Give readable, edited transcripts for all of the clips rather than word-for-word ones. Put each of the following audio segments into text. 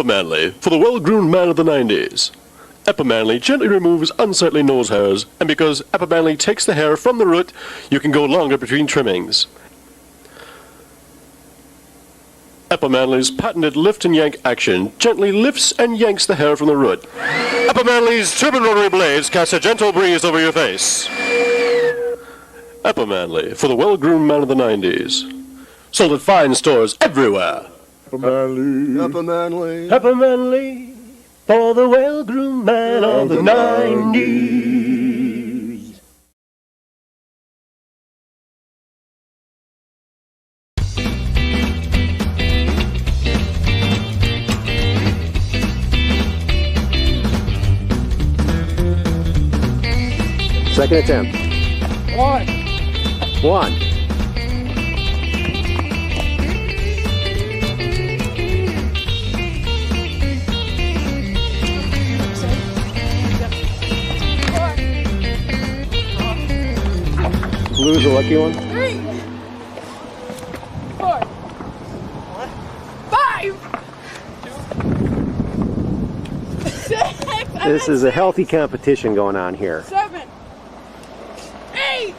Manly, for the well-groomed man of the 90s. Manly gently removes unsightly nose hairs, and because Manly takes the hair from the root, you can go longer between trimmings. Manly's patented lift and yank action gently lifts and yanks the hair from the root. Manly's turbine rotary blades cast a gentle breeze over your face. Manly, for the well-groomed man of the 90s. Sold at fine stores everywhere. Manly, Manly, for the well-groomed man of the 90s. Second attempt. One. Blue's a lucky one. 3, 4, 5, 6. This is a healthy competition going on here. 7, 8,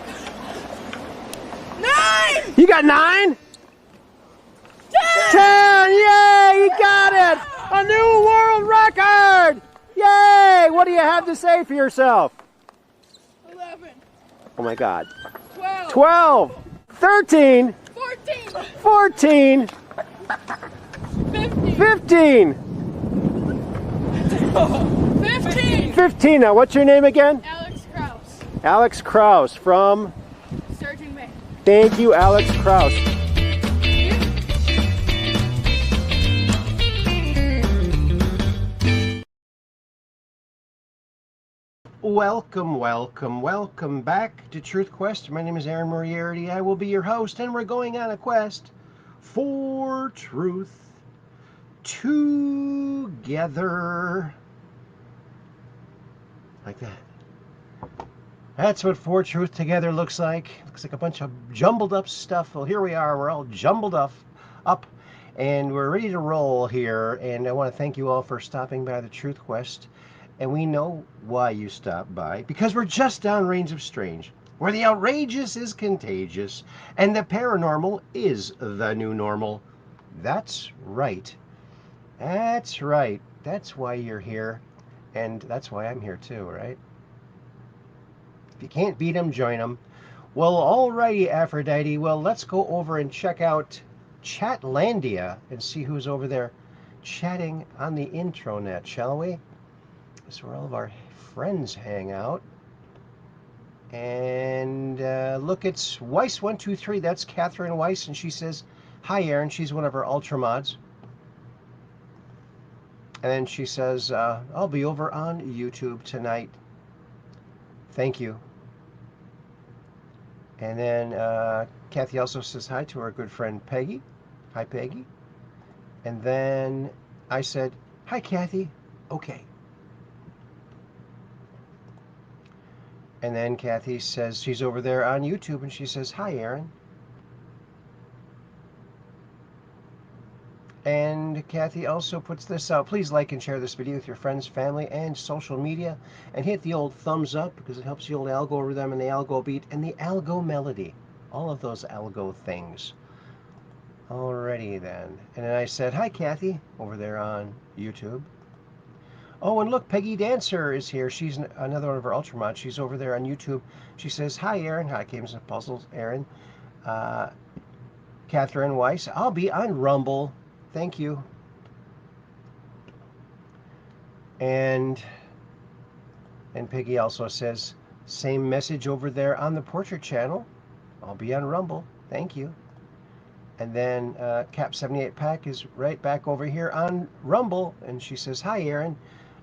9. You got 9? 10! Yay! You got it! A new world record! Yay! What do you have to say for yourself? 11, Oh my God. 12, 12! 13! 14, 14! 15, 15! 15. 15. Now, what's your name again? Alex Krause, Alex Krause from... Sturgeon, Maine. Thank you, Alex Krause. Welcome back to Truth Quest. My name is Aaron Moriarity. I will be your host, and we're going on a quest for truth together. Like that. That's what For Truth Together looks like. Looks like a bunch of jumbled up stuff. Well, here we are. We're all jumbled up, and we're ready to roll here. And I want to thank you all for stopping by the Truth Quest. And we know why you stopped by, because we're just downrange of strange, where the outrageous is contagious, and the paranormal is the new normal. That's right. That's right. That's why you're here, and that's why I'm here too, right? If you can't beat them, join them. Well, alrighty, Aphrodite. Well, let's go over and check out Chatlandia and see who's over there chatting on the intranet, shall we? This is where all of our friends hang out. And look, it's Weiss123. That's Catherine Weiss, and she says, "Hi, Aaron." She's one of our ultra mods. And then she says, "I'll be over on YouTube tonight. Thank you." And then Kathy also says hi to our good friend Peggy. Hi, Peggy. And then I said, "Hi, Kathy." Okay. And then Kathy says she's over there on YouTube, and she says, "Hi, Aaron." And Kathy also puts this out. Please like and share this video with your friends, family, and social media. And hit the old thumbs up, because it helps the old algo rhythm and the algo beat and the algo melody. All of those algo things. Alrighty then. And then I said, "Hi, Kathy," over there on YouTube. Oh, and look, Peggy Dancer is here. She's another one of our Ultramods. She's over there on YouTube. She says, "Hi, Aaron." Hi, Games and Puzzles, Aaron. Catherine Weiss. "I'll be on Rumble. Thank you." And Peggy also says, "Same message over there on the Portrait channel. I'll be on Rumble. Thank you." And then Cap78 Pack is right back over here on Rumble. And she says, "Hi, Aaron."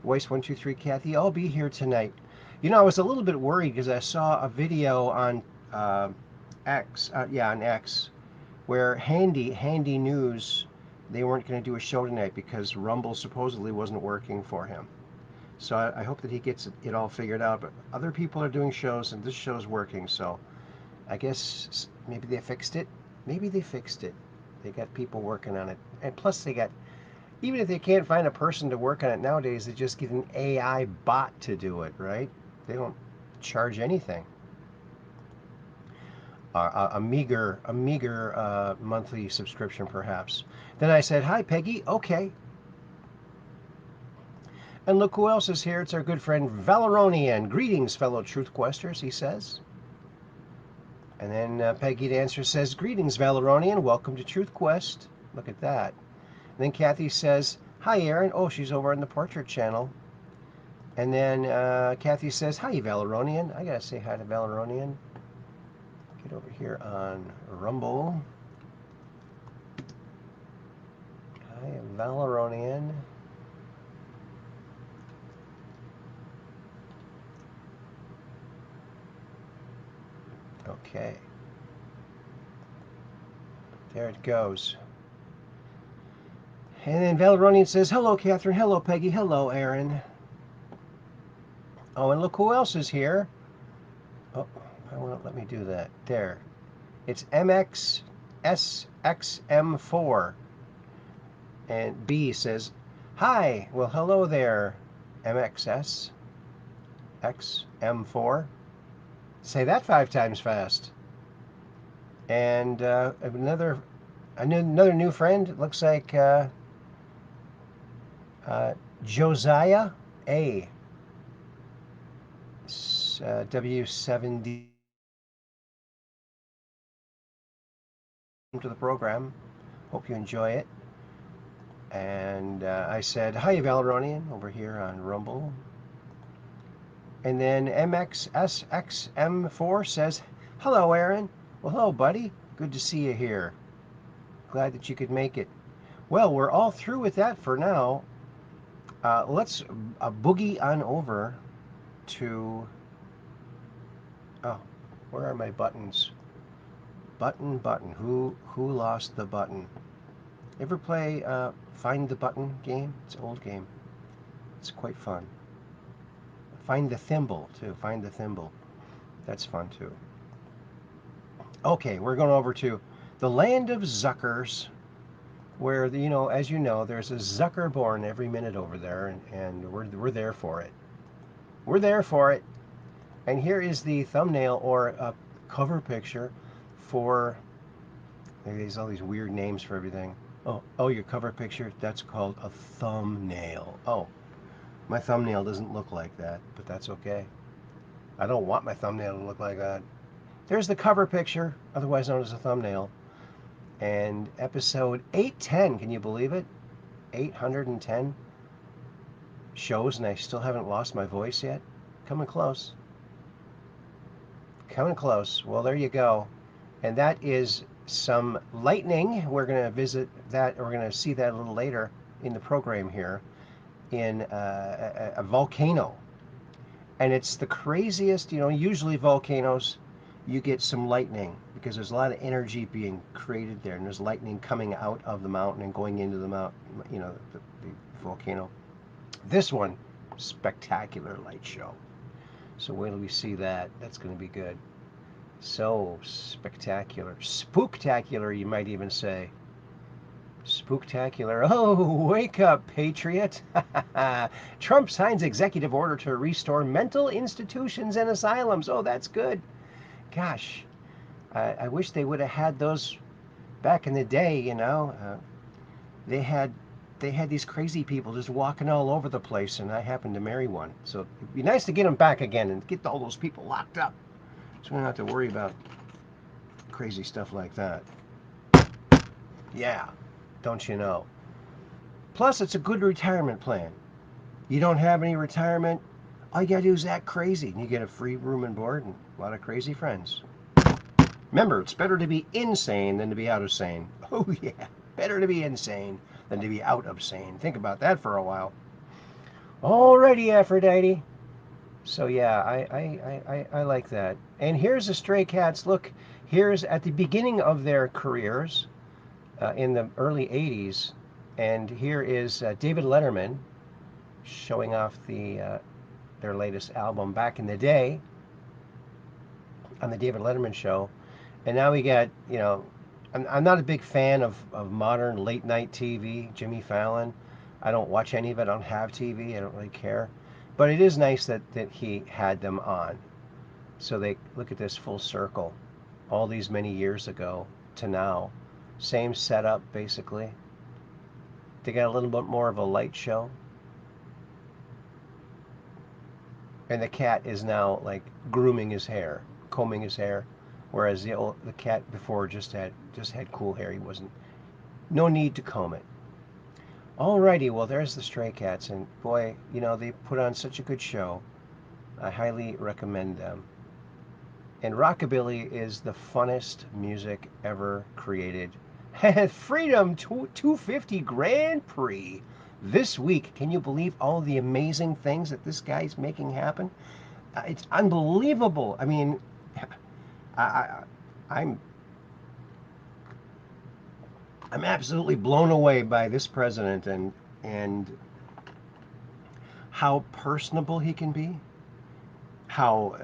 Weiss123 Kathy, "I'll be here tonight." You know, I was a little bit worried because I saw a video on X, on X, where Handy News they weren't going to do a show tonight because Rumble supposedly wasn't working for him. So I hope that he gets it all figured out. But other people are doing shows, and this show's working. So I guess maybe they fixed it. Maybe they fixed it. They got people working on it. And plus they got, even if they can't find a person to work on it nowadays, they just get an AI bot to do it, right? They don't charge anything. A meager monthly subscription, perhaps. Then I said, "Hi, Peggy." Okay. And look who else is here. It's our good friend Valeronian. Greetings, fellow Truth Questers, he says. And then Peggy to answer says, "Greetings, Valeronian. Welcome to Truth Quest." Look at that. And then Kathy says, "Hi, Aaron." Oh, she's over on the Portrait channel. And then Kathy says, "Hi, Valeronian." I gotta say hi to Valeronian. Get over here on Rumble. Hi, Valeronian. Okay. There it goes. And then Valeronian says, "Hello, Catherine. Hello, Peggy. Hello, Aaron." Oh, and look who else is here. Oh, I won't let me do that. There. It's MXSXM4. And B says, "Hi." Well, hello there, MXSXM4. Say that 5 times fast. And another new friend. It looks like Josiah A. W7D to the program. Hope you enjoy it. And I said, "Hi, Valeronian," over here on Rumble. And then MXSXM4 says, "Hello, Aaron." Well, hello, buddy. Good to see you here. Glad that you could make it. Well, we're all through with that for now. Let's boogie on over to... Oh, where are my buttons? Button. Who lost the button? Ever play Find the Button game? It's an old game. It's quite fun. Find the thimble, too. Find the thimble. That's fun, too. Okay, we're going over to the land of Zuckers, where, as you know, there's a Zucker born every minute over there, and we're there for it. We're there for it. And here is the thumbnail or a cover picture for... There's all these weird names for everything. Oh, your cover picture, that's called a thumbnail. Oh, my thumbnail doesn't look like that, but that's okay. I don't want my thumbnail to look like that. There's the cover picture, otherwise known as a thumbnail. And episode 810, can you believe it? 810 shows, and I still haven't lost my voice yet. Coming close. Coming close. Well, there you go. And that is some lightning. We're going to visit that, or we're going to see that a little later in the program here, in a volcano. And it's the craziest, usually volcanoes, you get some lightning because there's a lot of energy being created there, and there's lightning coming out of the mountain and going into the mountain, the volcano. This one, spectacular light show. So wait till we see that. That's going to be good. So spectacular. Spooktacular, you might even say. Spooktacular. Oh, wake up, patriot. Trump signs executive order to restore mental institutions and asylums. Oh, that's good. Gosh, I wish they would have had those back in the day, They had these crazy people just walking all over the place, and I happened to marry one. So it'd be nice to get them back again and get all those people locked up, so we don't have to worry about crazy stuff like that. Yeah, don't you know? Plus, it's a good retirement plan. You don't have any retirement, all you gotta do is act crazy, and you get a free room and board and a lot of crazy friends. Remember, it's better to be insane than to be out of sane. Oh yeah, better to be insane than to be out of sane. Think about that for a while. Alrighty, Aphrodite. So yeah, I like that. And here's the Stray Cats. Look, here's at the beginning of their careers, in the early 80s. And here is David Letterman showing off their latest album back in the day on the David Letterman show. And now we got, I'm not a big fan of modern late night TV, Jimmy Fallon. I don't watch any of it. I don't have TV. I don't really care. But it is nice that he had them on. So they look at this full circle, all these many years ago to now. Same setup, basically. They got a little bit more of a light show. And the cat is now like grooming his hair, combing his hair, whereas the cat before just had cool hair. He wasn't, no need to comb it. Alrighty, well there's the Stray Cats, and boy, they put on such a good show. I highly recommend them. And rockabilly is the funnest music ever created. Freedom 250 Grand Prix this week. Can you believe all the amazing things that this guy's making happen? It's unbelievable. I mean, I'm absolutely blown away by this president and how personable he can be, how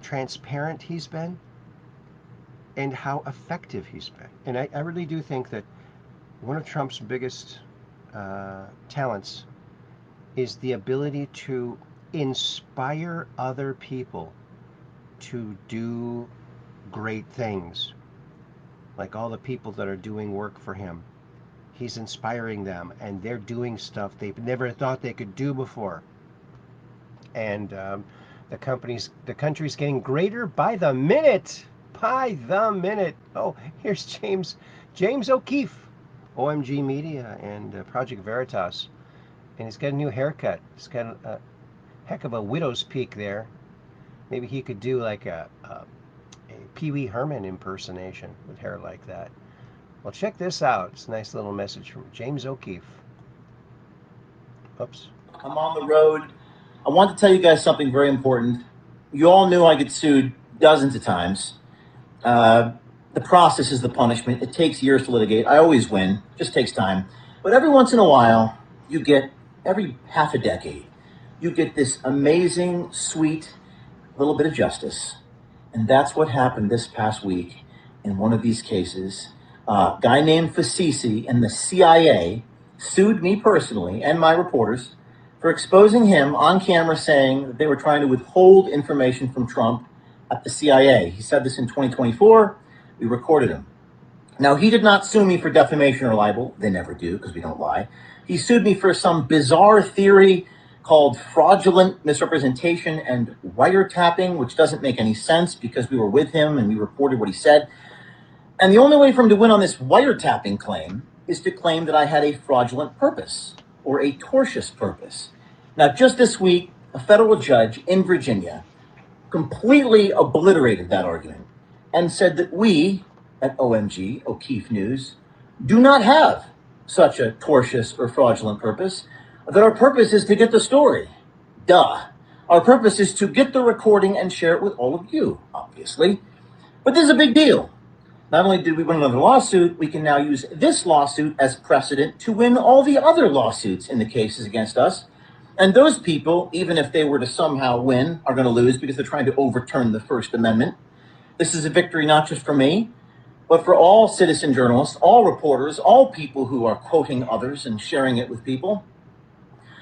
transparent he's been, and how effective he's been. And I really do think that one of Trump's biggest talents is the ability to inspire other people to do great things. Like all the people that are doing work for him. He's inspiring them, and they're doing stuff they've never thought they could do before. And the country's getting greater by the minute. By the minute. Oh, here's James O'Keefe, OMG Media and Project Veritas. And he's got a new haircut. He's got a heck of a widow's peak there. Maybe he could do like a Pee Wee Herman impersonation with hair like that. Well, check this out. It's a nice little message from James O'Keefe. Oops. I'm on the road. I want to tell you guys something very important. You all knew I get sued dozens of times. The process is the punishment. It takes years to litigate. I always win. It just takes time. But every once in a while, you get, every half a decade, you get this amazing, sweet little bit of justice. And that's what happened this past week in one of these cases. A guy named Fasisi and the CIA sued me personally and my reporters for exposing him on camera saying that they were trying to withhold information from Trump at the CIA. He said this in 2024. We recorded him. Now, he did not sue me for defamation or libel. They never do because we don't lie. He sued me for some bizarre theory called fraudulent misrepresentation and wiretapping, which doesn't make any sense because we were with him and we reported what he said. And the only way for him to win on this wiretapping claim is to claim that I had a fraudulent purpose or a tortious purpose. Now, just this week, a federal judge in Virginia completely obliterated that argument and said that we at OMG, O'Keefe News, do not have such a tortious or fraudulent purpose, that our purpose is to get the story. Duh. Our purpose is to get the recording and share it with all of you, obviously. But this is a big deal. Not only did we win another lawsuit, we can now use this lawsuit as precedent to win all the other lawsuits in the cases against us. And those people, even if they were to somehow win, are going to lose because they're trying to overturn the First Amendment. This is a victory not just for me, but for all citizen journalists, all reporters, all people who are quoting others and sharing it with people.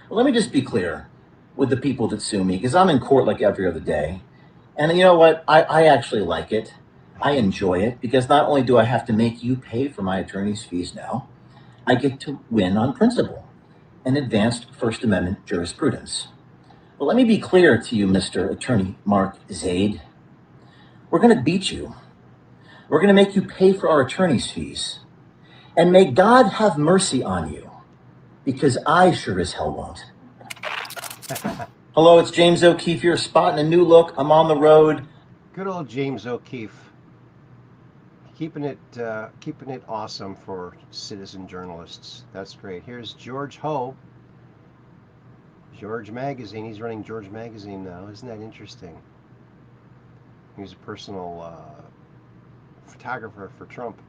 Let me just be clear with the people that sue me, because I'm in court like every other day. And you know what? I actually like it. I enjoy it, because not only do I have to make you pay for my attorney's fees now, I get to win on principle and advanced First Amendment jurisprudence. But let me be clear to you, Mr. Attorney Mark Zaid. We're going to beat you. We're going to make you pay for our attorney's fees. And may God have mercy on you, because I sure as hell won't. Hello, it's James O'Keefe here, spotting a new look. I'm on the road. Good old James O'Keefe. Keeping it awesome for citizen journalists. That's great. Here's George Ho. George Magazine. He's running George Magazine now. Isn't that interesting? He's a personal photographer for Trump.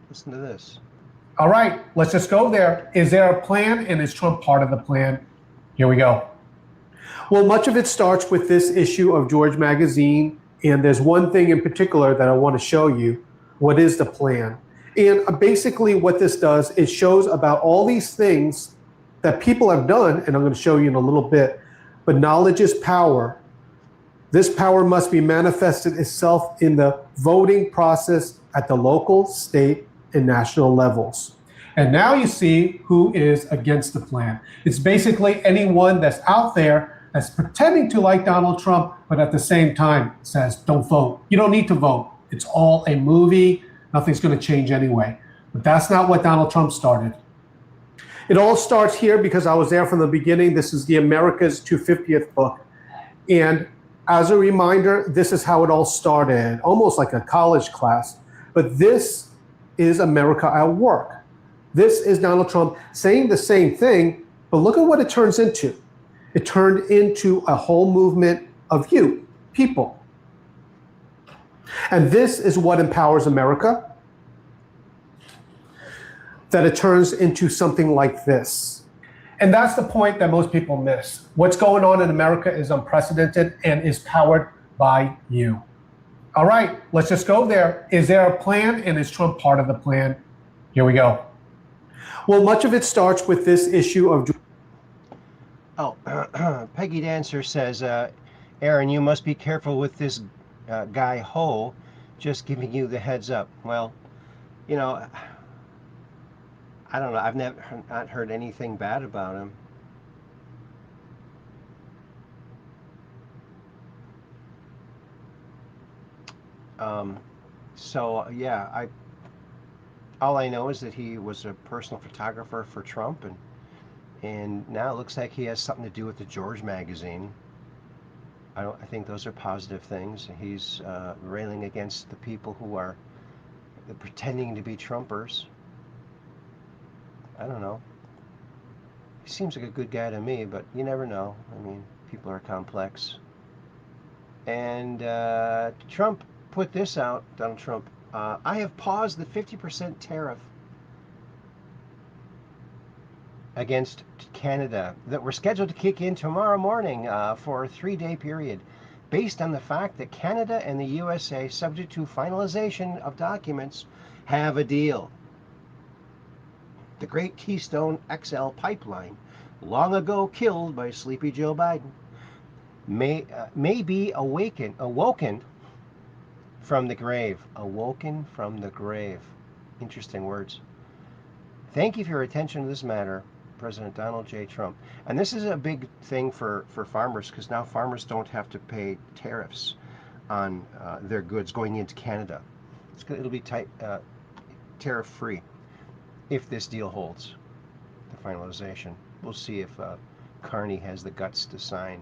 Listen to this. All right, let's just go there. Is there a plan, and is Trump part of the plan? Here we go. Well, much of it starts with this issue of George Magazine, and there's one thing in particular that I want to show you. What is the plan? And basically what this does is shows about all these things that people have done, and I'm going to show you in a little bit, but knowledge is power. This power must be manifested itself in the voting process at the local, state, and national levels. And now you see who is against the plan. It's basically anyone that's out there that's pretending to like Donald Trump, but at the same time says, don't vote. You don't need to vote. It's all a movie. Nothing's going to change anyway. But that's not what Donald Trump started. It all starts here because I was there from the beginning. This is the America's 250th book. And as a reminder, this is how it all started, almost like a college class. But this is America at work. This is Donald Trump saying the same thing, but look at what it turns into. It turned into a whole movement of you, people. And this is what empowers America, that it turns into something like this. And that's the point that most people miss. What's going on in America is unprecedented and is powered by you. All right, let's just go there. Is there a plan, and is Trump part of the plan? Here we go. Well, much of it starts with this issue of... Oh, Peggy Dancer says, Aaron, you must be careful with this guy Ho, just giving you the heads up. Well, you know, I don't know. I've not heard anything bad about him. So yeah, all I know is that he was a personal photographer for Trump, and now it looks like he has something to do with the George magazine. I think those are positive things. He's railing against the people who are pretending to be Trumpers. I don't know. He seems like a good guy to me, but you never know. I mean, people are complex. And Trump put this out, Donald Trump. I have paused the 50% tariff against Canada that were scheduled to kick in tomorrow morning for a 3-day period, based on the fact that Canada and the USA, subject to finalization of documents, have a deal. The Great Keystone XL pipeline, long ago killed by Sleepy Joe Biden, may be awoken from the grave. Awoken from the grave. Interesting words. Thank you for your attention to this matter, President Donald J. Trump. And this is a big thing for farmers, because now farmers don't have to pay tariffs on their goods going into Canada. It'll be tariff-free if this deal holds, the finalization. We'll see if Carney has the guts to sign.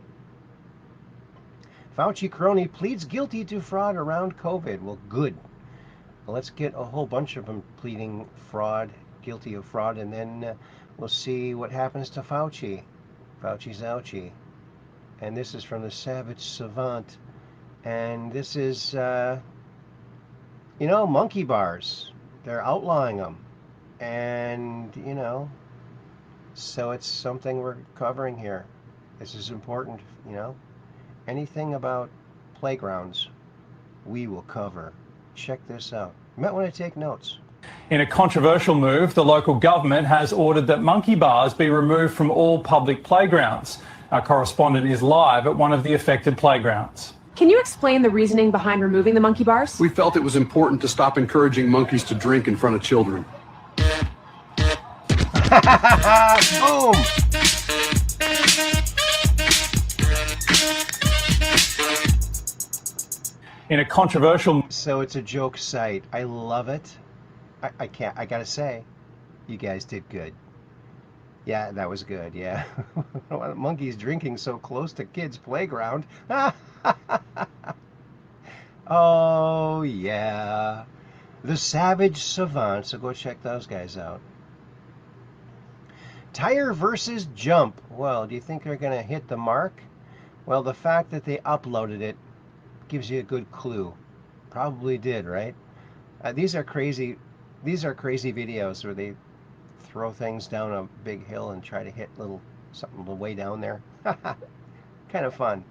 Fauci crony pleads guilty to fraud around COVID. Well, good. Well, let's get a whole bunch of them pleading guilty of fraud, and then we'll see what happens to Fauci. Fauci's ouchie. And this is from the Savage Savant. And this is, monkey bars. They're outlawing them. And, so it's something we're covering here. This is important, Anything about playgrounds, we will cover. Check this out. You might want to take notes. In a controversial move, the local government has ordered that monkey bars be removed from all public playgrounds. Our correspondent is live at one of the affected playgrounds. Can you explain the reasoning behind removing the monkey bars? We felt it was important to stop encouraging monkeys to drink in front of children. Boom! In a controversial... So it's a joke site. I love it. I gotta say, you guys did good. Yeah, that was good, yeah. Monkeys drinking so close to kids' playground. Oh, yeah. The Savage Savant, so go check those guys out. Tire versus jump. Well, do you think they're going to hit the mark? Well, the fact that they uploaded it gives you a good clue. Probably did, right? These are crazy videos where throw things down a big hill and try to hit something way down there. Kind of fun.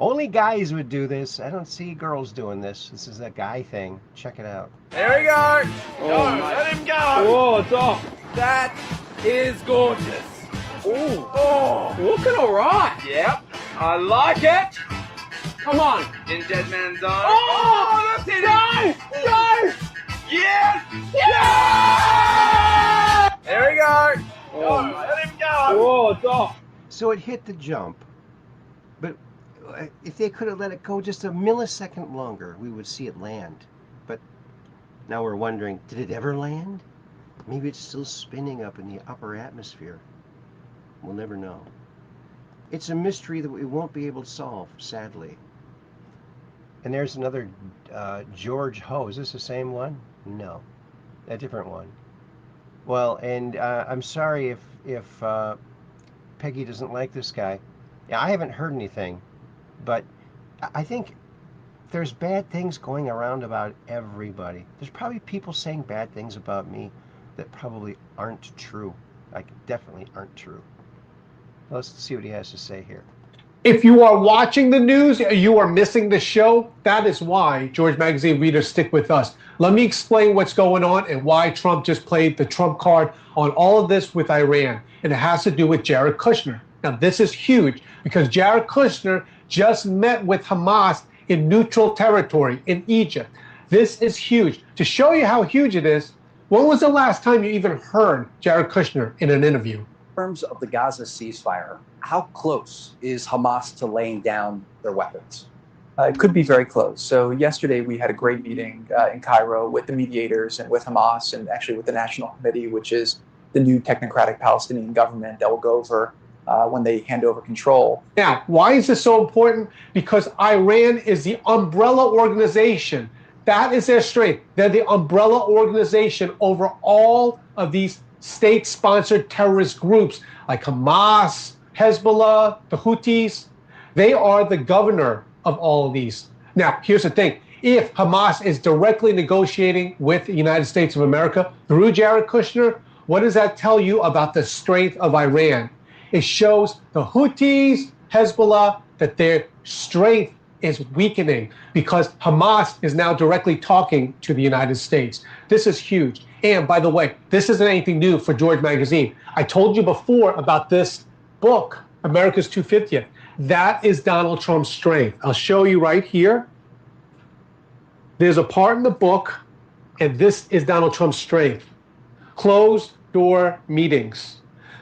Only guys would do this. I don't see girls doing this. This is a guy thing. Check it out. There we go. Let him go. Oh, it's off. That is gorgeous. Oh, looking all right. Yep. I like it. Come on. In dead man's zone. Oh, that's it. Go! Go! Yes. Yeah! There we go. Let him go. Oh, it's off. So it hit the jump. But if they could have let it go just a millisecond longer, we would see it land. But now we're wondering, did it ever land? Maybe it's still spinning up in the upper atmosphere. We'll never know. It's a mystery that we won't be able to solve, sadly. And there's another George Ho. Is this the same one? No, a different one. Well, and I'm sorry if Peggy doesn't like this guy. Yeah, I haven't heard anything, but I think there's bad things going around about everybody. There's probably people saying bad things about me that probably aren't true. Like, definitely aren't true. Let's see what he has to say here. If you are watching the news, you are missing the show. That is why George Magazine readers stick with us. Let me explain what's going on and why Trump just played the Trump card on all of this with Iran. And it has to do with Jared Kushner. Now, this is huge because Jared Kushner just met with Hamas in neutral territory in Egypt. This is huge. To show you how huge it is, when was the last time you even heard Jared Kushner in an interview? In terms of the Gaza ceasefire, how close is Hamas to laying down their weapons? It could be very close. So yesterday we had a great meeting in Cairo with the mediators and with Hamas and actually with the National Committee, which is the new technocratic Palestinian government that will go over when they hand over control. Now, why is this so important? Because Iran is the umbrella organization. That is their strength. They're the umbrella organization over all of these state-sponsored terrorist groups like Hamas, Hezbollah, the Houthis. They are the governor of all of these. Now, here's the thing. If Hamas is directly negotiating with the United States of America through Jared Kushner, what does that tell you about the strength of Iran? It shows the Houthis, Hezbollah, that their strength is weakening because Hamas is now directly talking to the United States. This is huge. And by the way, this isn't anything new for George Magazine. I told you before about this book, America's 250th. That is Donald Trump's strength. I'll show you right here. There's a part in the book, and this is Donald Trump's strength. Closed door meetings.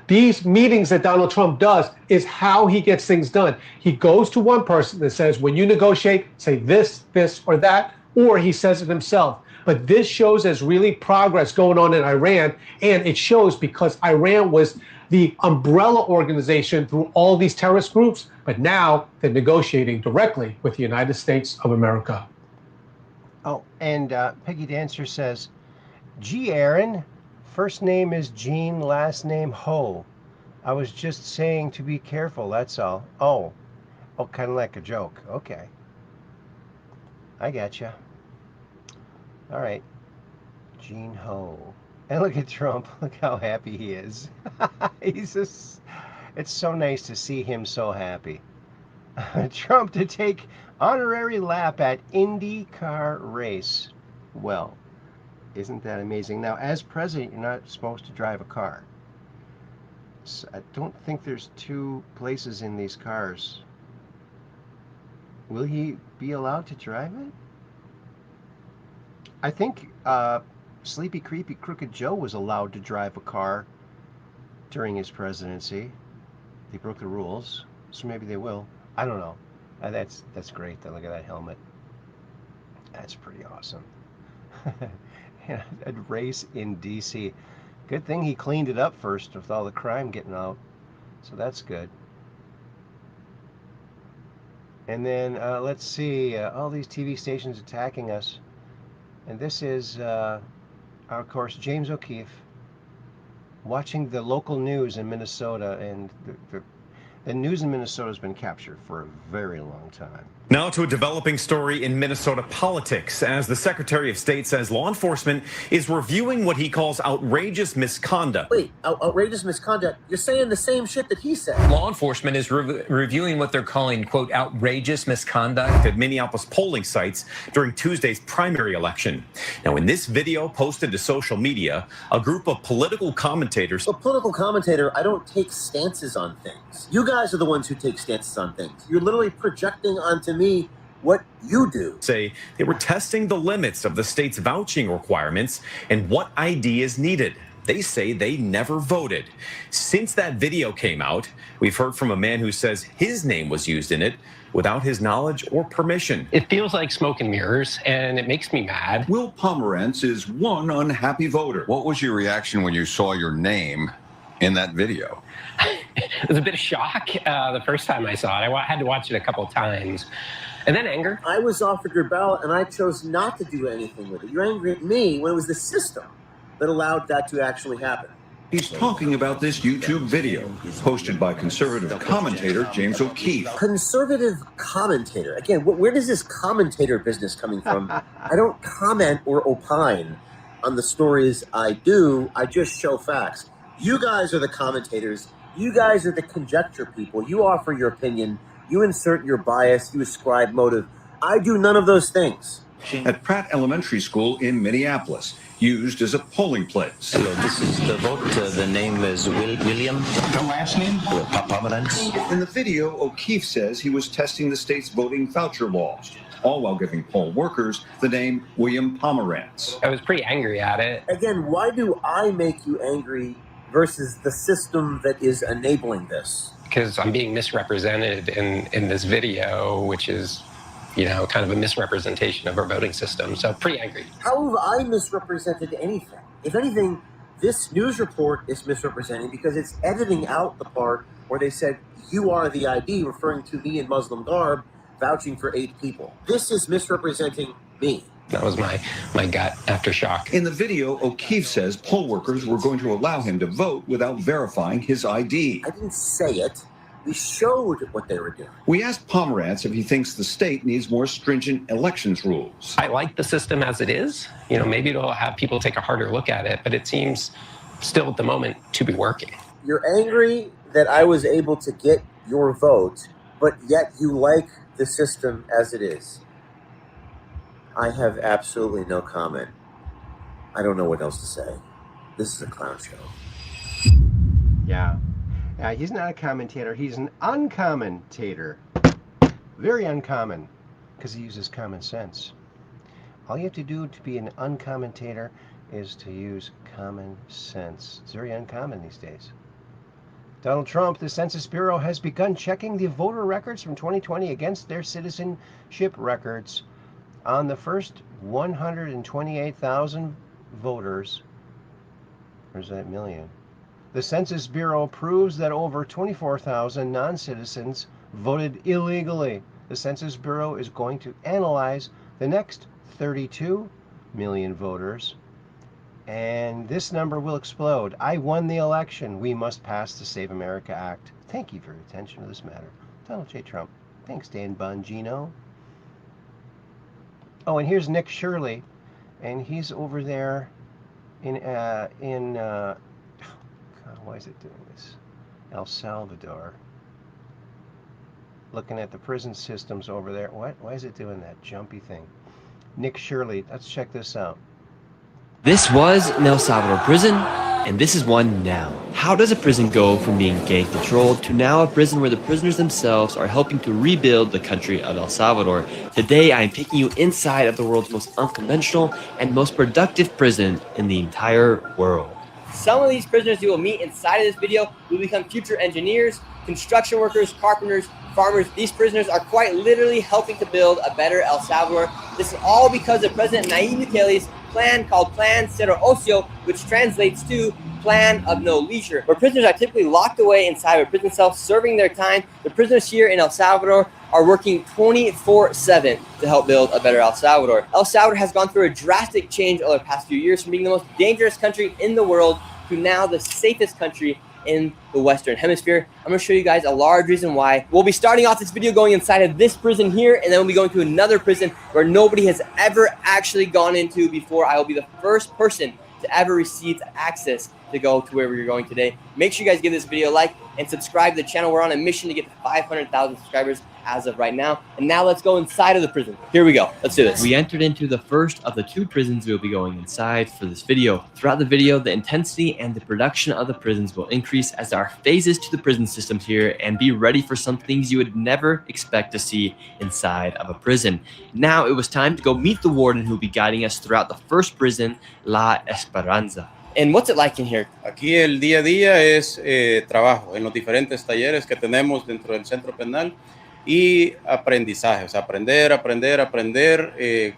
These meetings that Donald Trump does is how he gets things done. He goes to one person that says, when you negotiate, say this, this, or that, or he says it himself. But this shows there's really progress going on in Iran, and it shows because Iran was the umbrella organization through all these terrorist groups, but now they're negotiating directly with the United States of America. Oh, and Peggy Dancer says, gee, Aaron, first name is Jean, last name Ho. I was just saying to be careful, that's all. Oh, kind of like a joke. Okay. I gotcha. All right. Jean Ho. And look at Trump. Look how happy he is. He's just, it's so nice to see him so happy. Trump to take honorary lap at IndyCar race. Well, isn't that amazing? Now, as president, you're not supposed to drive a car. So I don't think there's two places in these cars. Will he be allowed to drive it? I think Sleepy Creepy Crooked Joe was allowed to drive a car during his presidency. They broke the rules, so maybe they will. I don't know. That's great. Though. Look at that helmet. That's pretty awesome. Yeah, a race in D.C. Good thing he cleaned it up first with all the crime getting out. So that's good. And then let's see, all these TV stations attacking us. And this is, of course, James O'Keefe watching the local news in Minnesota. And the news in Minnesota has been captured for a very long time. Now to a developing story in Minnesota politics, as the Secretary of State says law enforcement is reviewing what he calls outrageous misconduct. Wait, outrageous misconduct? You're saying the same shit that he said. Law enforcement is reviewing what they're calling, quote, outrageous misconduct At Minneapolis polling sites during Tuesday's primary election. Now, in this video posted to social media, a group of political commentators. A political commentator, I don't take stances on things. You guys are the ones who take stances on things. You're literally projecting onto me what you do. Say they were testing the limits of the state's vouching requirements and what ID is needed. They say they never voted. Since that video came out, we've heard from a man who says his name was used in it without his knowledge or permission. It feels like smoke and mirrors, and it makes me mad. Will Pomerantz is one unhappy voter. What was your reaction when you saw your name in that video? It was a bit of shock the first time I saw it. I had to watch it a couple of times. And then anger. I was offered your ballot, and I chose not to do anything with it. You're angry at me when it was the system that allowed that to actually happen. He's talking about this YouTube video posted by conservative commentator James O'Keefe. Conservative commentator. Again, where does this commentator business coming from? I don't comment or opine on the stories I do. I just show facts. You guys are the commentators. You guys are the conjecture people. You offer your opinion. You insert your bias. You ascribe motive. I do none of those things. At Pratt Elementary School in Minneapolis, used as a polling place. So this is the vote. The name is William. The last name? Pomerantz. In the video, O'Keefe says he was testing the state's voting voucher laws, all while giving poll workers the name William Pomerantz. I was pretty angry at it. Again, why do I make you angry versus the system that is enabling this? Because I'm being misrepresented in this video, which is, you know, kind of a misrepresentation of our voting system. So pretty angry. How have I misrepresented anything? If anything, this news report is misrepresenting because it's editing out the part where they said, you are the ID, referring to me in Muslim garb, vouching for 8 people. This is misrepresenting me. That was my gut after shock. In the video, O'Keefe says poll workers were going to allow him to vote without verifying his ID. I didn't say it. We showed what they were doing. We asked Pomerantz if he thinks the state needs more stringent elections rules. I like the system as it is. You know, maybe it'll have people take a harder look at it, but it seems still at the moment to be working. You're angry that I was able to get your vote, but yet you like the system as it is. I have absolutely no comment. I don't know what else to say. This is a clown show. Yeah. He's not a commentator. He's an uncommentator. Very uncommon, because he uses common sense. All you have to do to be an uncommentator is to use common sense. It's very uncommon these days. Donald Trump, the Census Bureau has begun checking the voter records from 2020 against their citizenship records on the first 128,000 voters. Where's that million? The Census Bureau proves that over 24,000 non-citizens voted illegally. The Census Bureau is going to analyze the next 32 million voters, and this number will explode. I won the election. We must pass the Save America Act. Thank you for your attention to this matter. Donald J. Trump. Thanks, Dan Bongino. Oh, and here's Nick Shirley, and he's over there in why is it doing this? El Salvador. Looking at the prison systems over there. What? Why is it doing that jumpy thing? Nick Shirley. Let's check this out. This was an El Salvador prison, and this is one now. How does a prison go from being gang-controlled to now a prison where the prisoners themselves are helping to rebuild the country of El Salvador? Today, I'm taking you inside of the world's most unconventional and most productive prison in the entire world. Some of these prisoners you will meet inside of this video will become future engineers, construction workers, carpenters, farmers. These prisoners are quite literally helping to build a better El Salvador. This is all because of President Nayib Bukele's plan called Plan Cero Ocio, which translates to Plan of No Leisure, where prisoners are typically locked away inside of a prison cell serving their time. The prisoners here in El Salvador are working 24/7 to help build a better El Salvador. El Salvador has gone through a drastic change over the past few years, from being the most dangerous country in the world to now the safest country in the Western Hemisphere. I'm going to show you guys a large reason why. We'll be starting off this video going inside of this prison here, and then we'll be going to another prison where nobody has ever actually gone into before. I will be the first person to ever receive access to go to where we're going today. Make sure you guys give this video a like and subscribe to the channel. We're on a mission to get to 500,000 subscribers as of right now. And now let's go inside of the prison. Here we go. Let's do this. We entered into the first of the 2 prisons we'll be going inside for this video. Throughout the video, the intensity and the production of the prisons will increase as there are phases to the prison systems here, and be ready for some things you would never expect to see inside of a prison. Now it was time to go meet the warden who will be guiding us throughout the first prison, La Esperanza. And what's it like in here? Aquí el día a día es trabajo en los diferentes talleres que tenemos dentro del centro penal y aprendizaje, o sea, aprender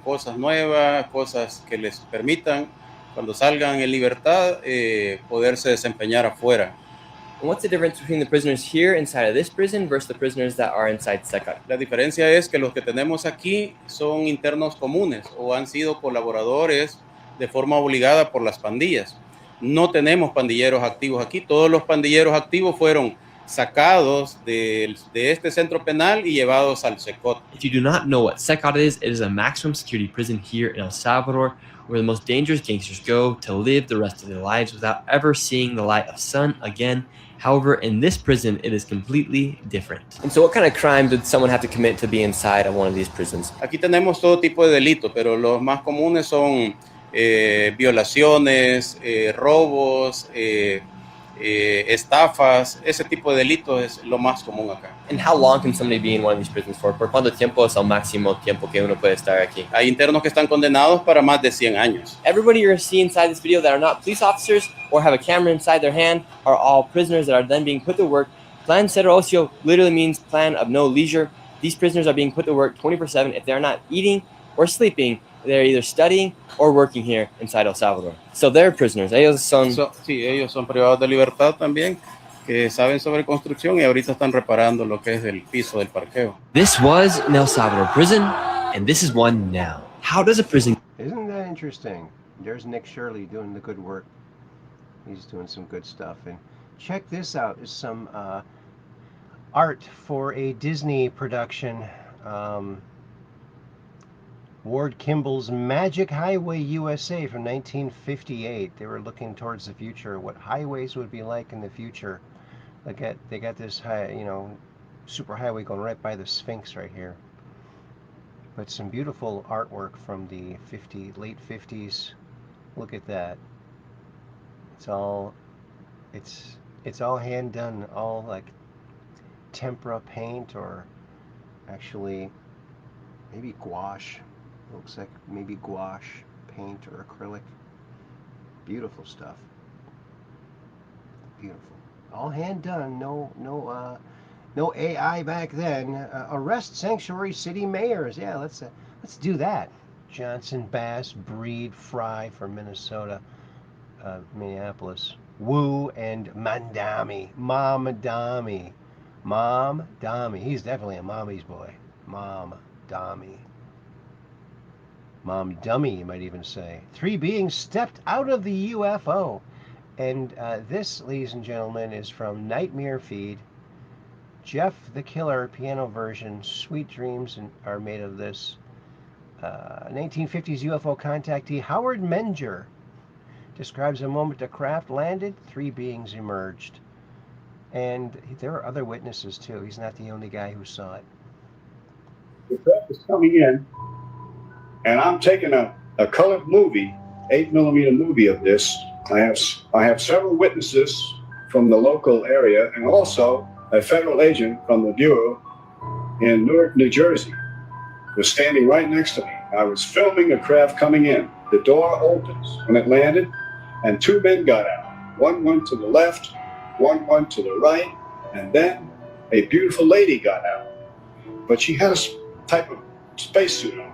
cosas nuevas, cosas que les permitan cuando salgan en libertad poderse desempeñar afuera. And what's the difference between the prisoners here inside of this prison versus the prisoners that are inside Secar? La diferencia es que los que tenemos aquí son internos comunes o han sido colaboradores de forma obligada por las pandillas. No tenemos pandilleros activos aquí. Todos los pandilleros activos fueron sacados de este centro penal y llevados al SECOT. If you do not know what SECOT is, it is a maximum security prison here in El Salvador, where the most dangerous gangsters go to live the rest of their lives without ever seeing the light of sun again. However, in this prison, it is completely different. And so what kind of crime did someone have to commit to be inside of one of these prisons? Aquí tenemos todo tipo de delitos, pero los más comunes son violaciones, robos, estafas. Ese tipo de delitos es lo más común acá. And how long can somebody be in one of these prisons for? ¿Por cuánto tiempo es el máximo tiempo que uno puede estar aquí? Hay internos que están condenados para más de 100 años. Everybody you're seeing inside this video that are not police officers or have a camera inside their hand are all prisoners that are then being put to work. Plan cero ocio literally means plan of no leisure. These prisoners are being put to work 24/7. If they're not eating or sleeping, they're either studying or working here inside El Salvador. So they're prisoners. Ellos son... Sí, ellos son privados de libertad también, que saben sobre construcción y ahorita están reparando lo que es el piso del parqueo. This was an El Salvador prison, and this is one now. How does a prison... Isn't that interesting? There's Nick Shirley doing the good work. He's doing some good stuff. And check this out. Is some art for a Disney production. Ward Kimball's Magic Highway USA from 1958. They were looking towards the future, what highways would be like in the future. They got this super highway going right by the Sphinx right here. But some beautiful artwork from the late 50s. Look at that. It's all hand done, all like tempera paint, or actually maybe gouache. Looks like maybe gouache paint or acrylic. Beautiful stuff. Beautiful. All hand done. No AI back then. Arrest sanctuary city mayors. Yeah, let's do that. Johnson, Bass, Breed, Fry for Minnesota, Minneapolis. Wu and Mandami. Mom Dami. He's definitely a mommy's boy. Mom Dami. Mom dummy, you might even say. 3 beings stepped out of the UFO. And this, ladies and gentlemen, is from Nightmare Feed. Jeff the Killer piano version. Sweet dreams are made of this. 1950s UFO contactee Howard Menger describes a moment the craft landed, 3 beings emerged. And there are other witnesses too. He's not the only guy who saw it. The craft is coming in, and I'm taking a colored movie, 8mm movie of this. I have several witnesses from the local area, and also a federal agent from the Bureau in Newark, New Jersey was standing right next to me. I was filming a craft coming in. The door opens when it landed, and 2 men got out. One went to the left, one went to the right, and then a beautiful lady got out. But she had a type of spacesuit on.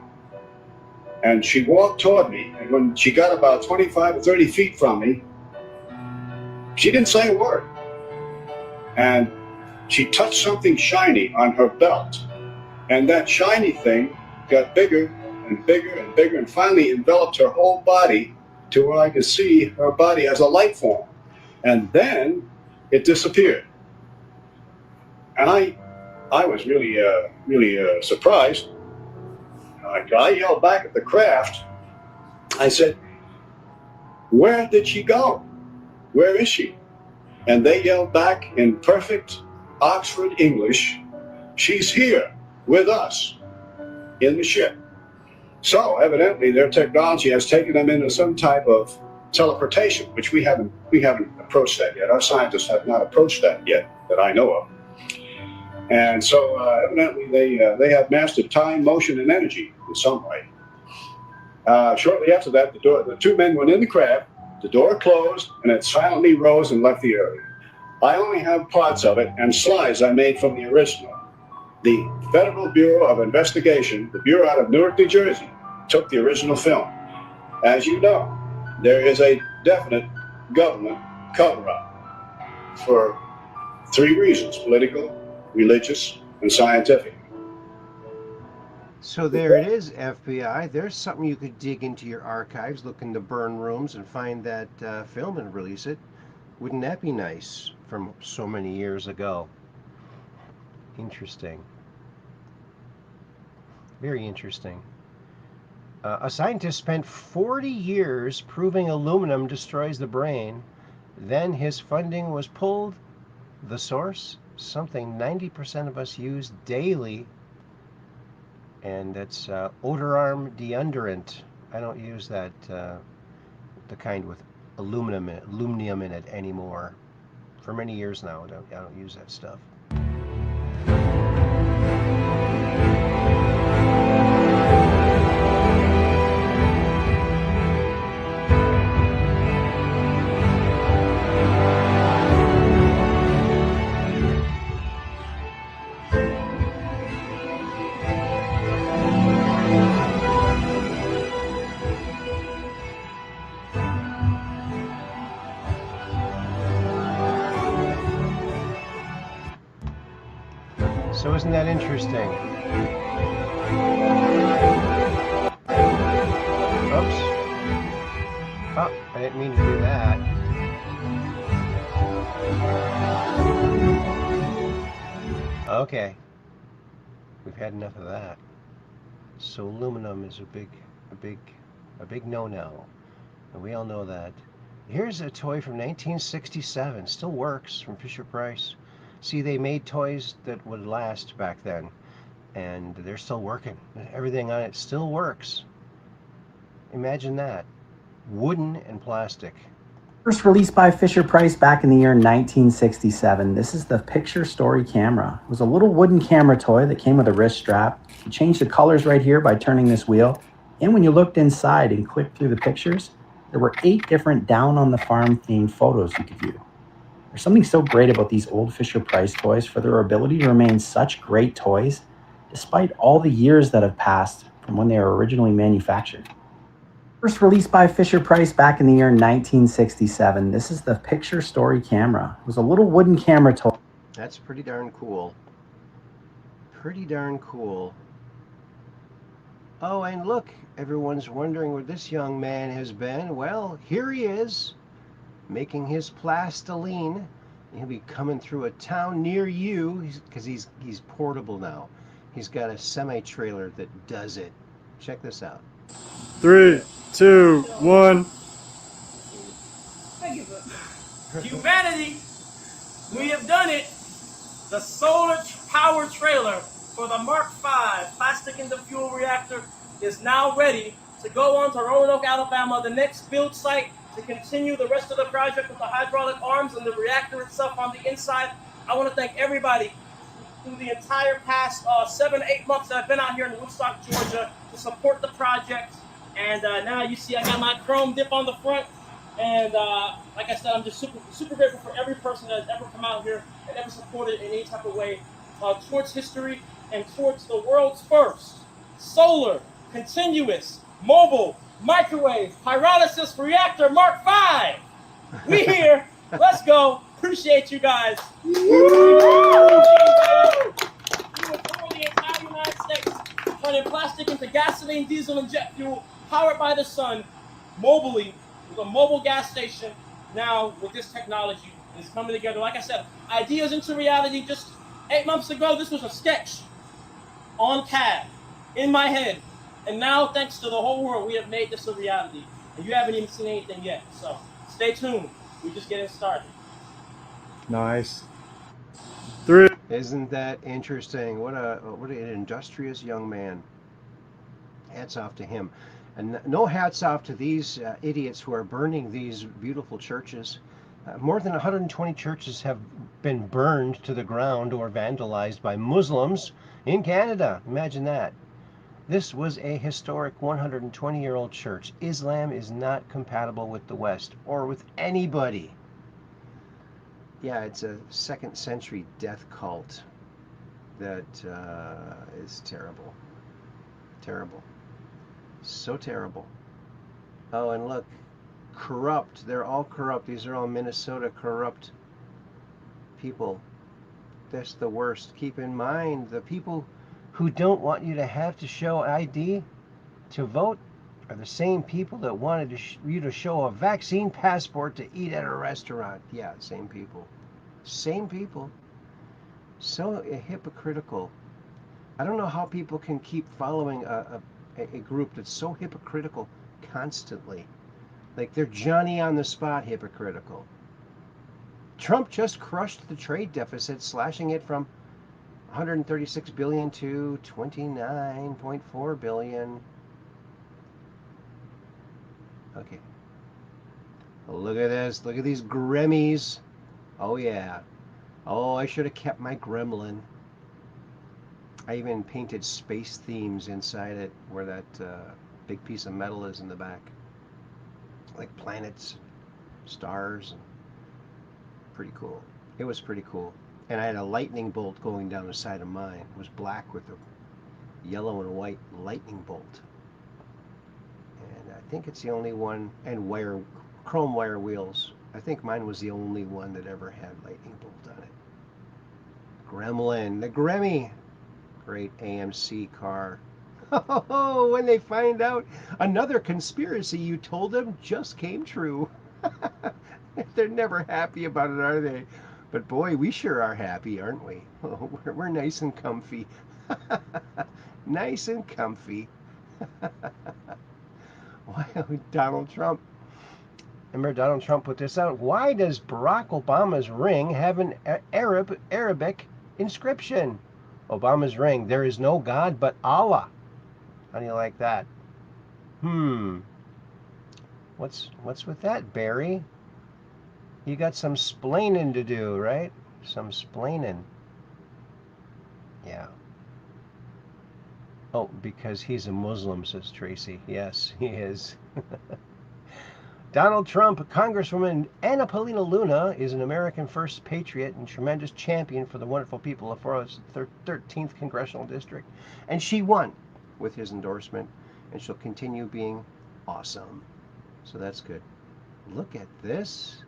And she walked toward me, and when she got about 25 or 30 feet from me, she didn't say a word. And she touched something shiny on her belt. And that shiny thing got bigger and bigger and bigger, and finally enveloped her whole body to where I could see her body as a light form. And then it disappeared. And I was really surprised. I yelled back at the craft. I said, "Where did she go? Where is she?" And they yelled back in perfect Oxford English, "She's here with us in the ship." So evidently their technology has taken them into some type of teleportation, which we haven't approached that yet. Our scientists have not approached that yet, that I know of. And so evidently they have mastered time, motion, and energy in some way. Shortly after that, the two men went in the craft, the door closed, and it silently rose and left the area. I only have parts of it and slides I made from the original. The Federal Bureau of Investigation, the Bureau out of Newark, New Jersey, took the original film. As you know, there is a definite government cover-up for 3 reasons: political, religious, and scientific. So there it is, FBI. There's something you could dig into your archives, look in the burn rooms, and find that film and release it. Wouldn't that be nice from so many years ago? Interesting. Very interesting. A scientist spent 40 years proving aluminum destroys the brain. Then his funding was pulled. The source? Something 90% of us use daily. And that's odor arm deodorant. I don't use that, the kind with aluminum in it anymore. For many years now, I don't use that stuff. So isn't that interesting? Oops. Oh, I didn't mean to do that. Okay. We've had enough of that. So aluminum is a big no-no. And we all know that. Here's a toy from 1967. Still works, from Fisher-Price. See, they made toys that would last back then, and they're still working. Everything on it still works. Imagine that. Wooden and plastic. First released by Fisher-Price back in the year 1967. This is the Picture Story camera. It was a little wooden camera toy that came with a wrist strap. You change the colors right here by turning this wheel. And when you looked inside and clicked through the pictures, there were 8 different down on the farm themed photos you could view. There's something so great about these old Fisher-Price toys for their ability to remain such great toys, despite all the years that have passed from when they were originally manufactured. First released by Fisher-Price back in the year 1967. This is the Picture Story camera. It was a little wooden camera toy. That's pretty darn cool. Pretty darn cool. Oh, and look, everyone's wondering where this young man has been. Well, here he is, making his plastiline. He'll be coming through a town near you because he's portable now. He's got a semi-trailer that does it. Check this out. 3, 2, 1. Humanity, we have done it. The solar power trailer for the Mark V plastic into fuel reactor is now ready to go on to Roanoke, Alabama, the next build site, to continue the rest of the project with the hydraulic arms and the reactor itself on the inside. I want to thank everybody through the entire past 7-8 months that I've been out here in Woodstock, Georgia, to support the project. And now you see I got my chrome dip on the front. And like I said, I'm just super grateful for every person that has ever come out here and ever supported in any type of way towards history and towards the world's first solar, continuous, mobile, microwave, pyrolysis reactor Mark V. We here. Let's go. Appreciate you guys. We will cover the entire United States, turning plastic into gasoline, diesel, and jet fuel, powered by the sun, mobily, with a mobile gas station. Now, with this technology, It's coming together. Like I said, ideas into reality. Just 8 months ago, this was a sketch on CAD in my head. And now, thanks to the whole world, we have made this a reality. And you haven't even seen anything yet. So stay tuned. We're just getting started. Nice. 3. Isn't that interesting? What an industrious young man. Hats off to him. And no hats off to these idiots who are burning these beautiful churches. More than 120 churches have been burned to the ground or vandalized by Muslims in Canada. Imagine that. This was a historic 120-year-old church. Islam is not compatible with the West or with anybody. Yeah, it's a 2nd century death cult that is terrible. Terrible. So terrible. Oh, and look, corrupt. They're all corrupt. These are all Minnesota corrupt people. That's the worst. Keep in mind, the people who don't want you to have to show ID to vote are the same people that wanted you to show a vaccine passport to eat at a restaurant. Yeah, same people. Same people. So hypocritical. I don't know how people can keep following a group that's so hypocritical constantly. Like they're Johnny on the spot hypocritical. Trump just crushed the trade deficit, slashing it from 136 billion to 29.4 billion. Okay. Look at this. Look at these Grammys. Oh yeah. Oh, I should have kept my gremlin. I even painted space themes inside it where that big piece of metal is in the back. Like planets, stars. Pretty cool. It was pretty cool. And I had a lightning bolt going down the side of mine. It was black with a yellow and white lightning bolt. And I think it's the only one, and chrome wire wheels. I think mine was the only one that ever had lightning bolt on it. Gremlin, the Grammy. Great AMC car. Oh, when they find out another conspiracy you told them just came true. They're never happy about it, are they? But boy, we sure are happy, aren't we? Oh, we're nice and comfy. Nice and comfy. Wow, Donald Trump. Remember Donald Trump put this out. Why does Barack Obama's ring have an Arabic inscription? Obama's ring. There is no God but Allah. How do you like that? What's with that, Barry? You got some splaining to do, right? Some splaining. Yeah. Oh, because he's a Muslim, says Tracy. Yes, he is. Donald Trump, Congresswoman Anna Paulina Luna is an American First patriot and tremendous champion for the wonderful people of Florida's 13th Congressional District. And she won with his endorsement, and she'll continue being awesome. So that's good. Look at this.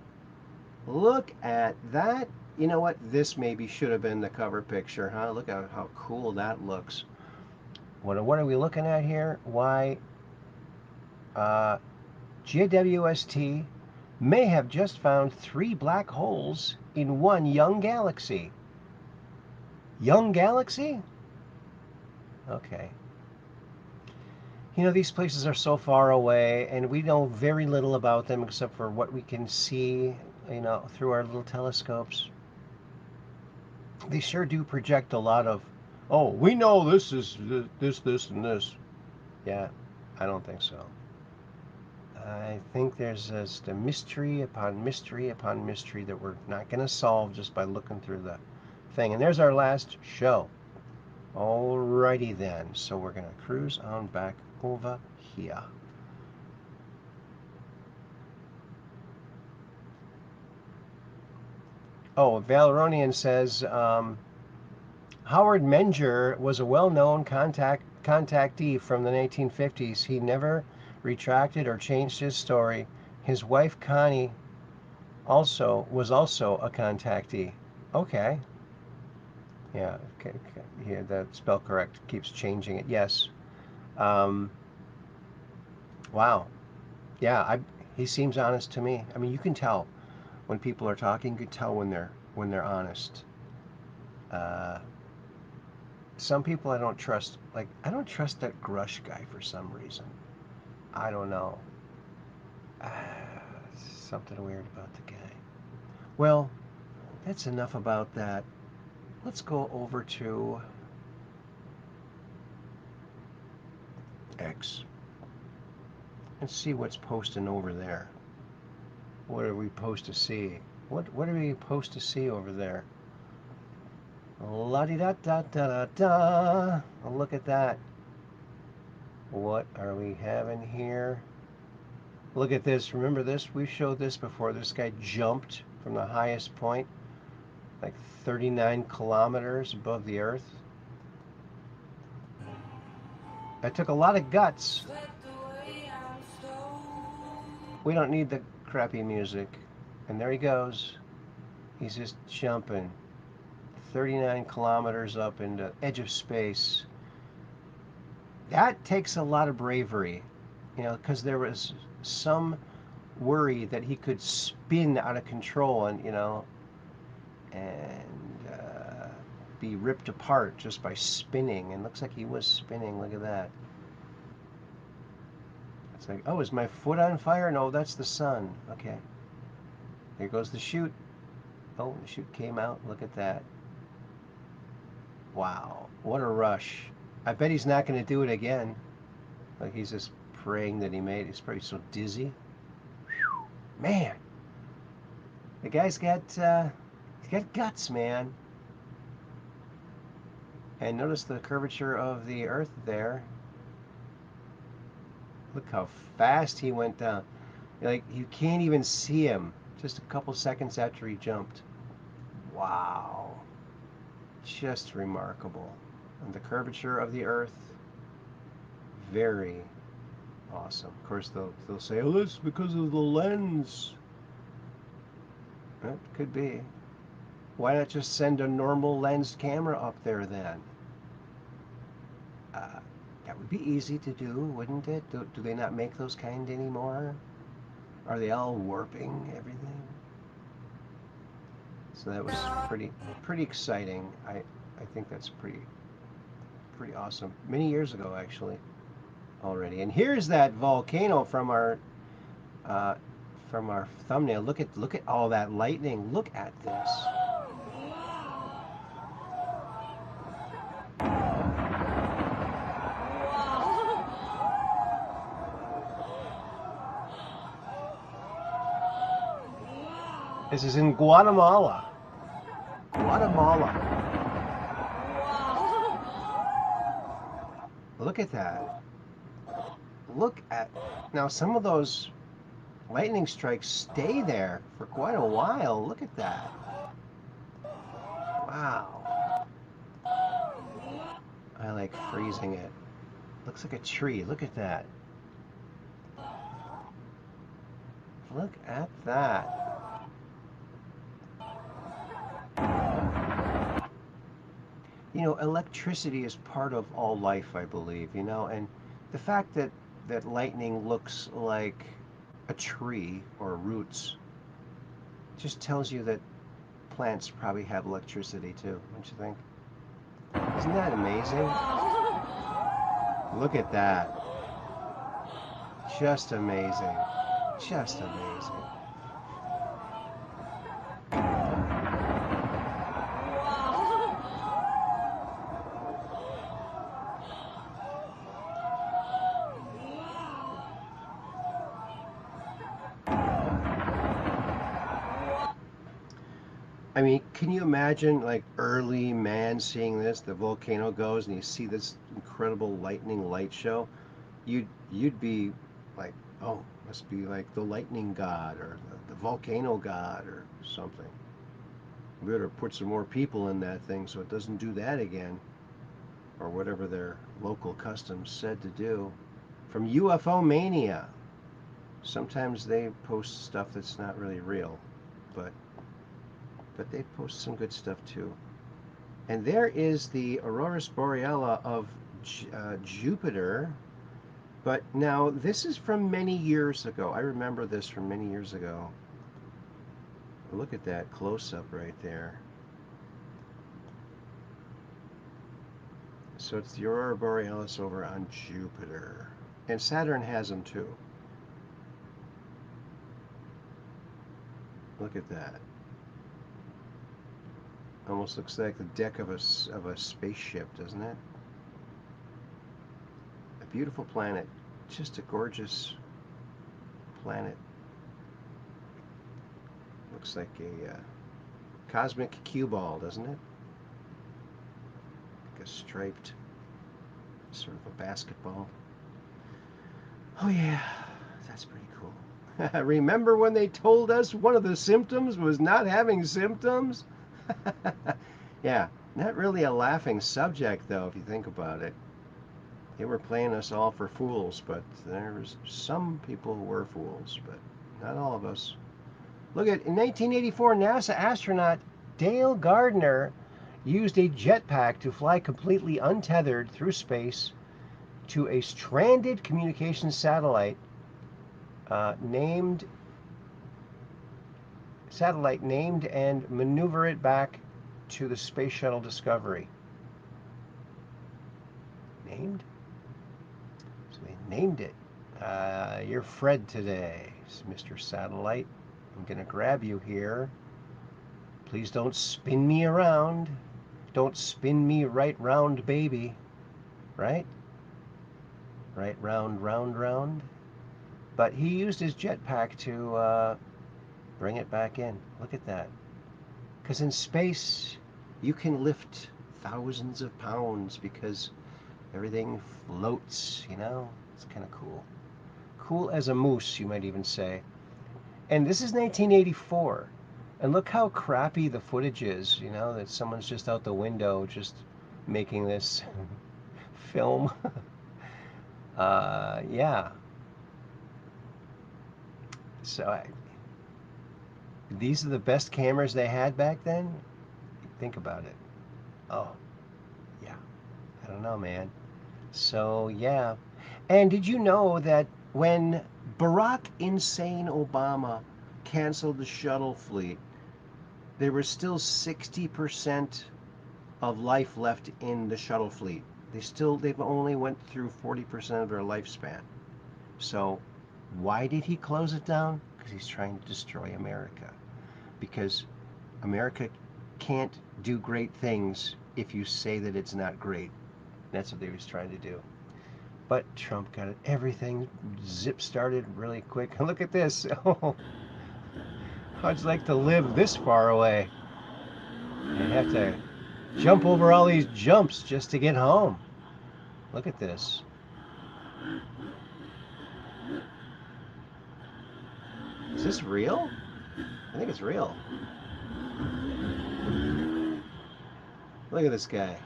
Look at that. You know what? This maybe should have been the cover picture, huh? Look at how cool that looks. What are we looking at here? Why, GWST may have just found 3 black holes in one young galaxy. Young galaxy? Okay. You know, these places are so far away, and we know very little about them except for what we can see, you know, through our little telescopes. They sure do project a lot of, oh, we know this is this, and this. Yeah, I don't think so. I think there's just a mystery upon mystery upon mystery that we're not going to solve just by looking through the thing. And there's our last show. Alrighty then. So we're going to cruise on back over here. Oh, Valeronian says, Howard Menger was a well-known contactee from the 1950s. He never retracted or changed his story. His wife Connie was also a contactee. Okay. Yeah, okay. Yeah, that's spelled correct. Keeps changing it. Yes. Wow. Yeah, he seems honest to me. I mean, you can tell When people are talking, you can tell when they're honest. Some people I don't trust. Like, I don't trust that Grush guy for some reason. I don't know. Something weird about the guy. Well, that's enough about that. Let's go over to X and see what's posting over there. What are we supposed to see? What are we supposed to see over there? La-di-da-da-da-da-da. Oh, look at that. What are we having here? Look at this. Remember this? We showed this before. This guy jumped from the highest point, like 39 kilometers above the earth. That took a lot of guts. We don't need the crappy music. And there he goes. He's just jumping 39 kilometers up into edge of space. That takes a lot of bravery, you know, because there was some worry that he could spin out of control and, you know, and be ripped apart just by spinning. And looks like he was spinning. Look at that. It's like, oh, is my foot on fire? No, that's the sun. Okay. There goes the chute. Oh, the chute came out. Look at that. Wow. What a rush. I bet he's not going to do it again. Like, he's just praying that he made it. He's probably so dizzy. Whew. Man. The guy's got, he's got guts, man. And notice the curvature of the earth there. Look how fast he went down. Like, you can't even see him just a couple seconds after he jumped. Wow. Just remarkable. And the curvature of the earth, very awesome. Of course, they'll say, oh, this is because of the lens. It could be. Why not just send a normal lensed camera up there then? That would be easy to do, wouldn't it? Do they not make those kind anymore? Are they all warping everything? So that was pretty exciting. I think that's pretty awesome. Many years ago, actually, already. And here's that volcano from our thumbnail. Look at all that lightning. Look at this. This is in Guatemala. Look at that. Look at... Now, some of those lightning strikes stay there for quite a while. Look at that. Wow. I like freezing it. Looks like a tree. Look at that. Look at that. You know, electricity is part of all life, I believe, you know, and the fact that lightning looks like a tree or roots just tells you that plants probably have electricity too, don't you think? Isn't that amazing? Look at that. Just amazing. Just amazing. I mean, can you imagine, like, early man seeing this? The volcano goes and you see this incredible lightning light show. You'd be like, oh, must be like the lightning god or the volcano god or something. We better put some more people in that thing so it doesn't do that again, or whatever their local customs said to do. From UFO Mania. Sometimes they post stuff that's not really real, but they post some good stuff too. And there is the Aurora Borealis of Jupiter. But now, this is from many years ago. I remember this from many years ago. Look at that close-up right there. So it's the Aurora Borealis over on Jupiter. And Saturn has them too. Look at that. Almost looks like the deck of a spaceship, doesn't it? A beautiful planet. Just a gorgeous planet. Looks like a cosmic cue ball, doesn't it? Like a striped, sort of a basketball. Oh yeah, that's pretty cool. Remember when they told us one of the symptoms was not having symptoms? Yeah, not really a laughing subject though, if you think about it. They were playing us all for fools, but there's some people who were fools, but not all of us. Look at, in 1984, NASA astronaut Dale Gardner used a jetpack to fly completely untethered through space to a stranded communications satellite named and maneuver it back to the Space Shuttle Discovery. Named? So they named it. You're Fred today, Mr. Satellite. I'm going to grab you here. Please don't spin me around. Don't spin me right round, baby. Right? Right round, round, round. But he used his jetpack to bring it back in. Look at that. Because in space, you can lift thousands of pounds because everything floats, you know? It's kind of cool. Cool as a moose, you might even say. And this is 1984. And look how crappy the footage is, you know, that someone's just out the window just making this film. Yeah. So these are the best cameras they had back then? Think about it. Oh, yeah. I don't know, man. So, yeah. And did you know that when Barack Insane Obama canceled the shuttle fleet, there was still 60% of life left in the shuttle fleet? They've only went through 40% of their lifespan. So why did he close it down? Because he's trying to destroy America. Because America can't do great things if you say that it's not great. That's what they was trying to do. But Trump got it. Everything zip started really quick. Look at this. Oh, how'd you like to live this far away? You have to jump over all these jumps just to get home. Look at this. Is this real? I think it's real. Look at this guy.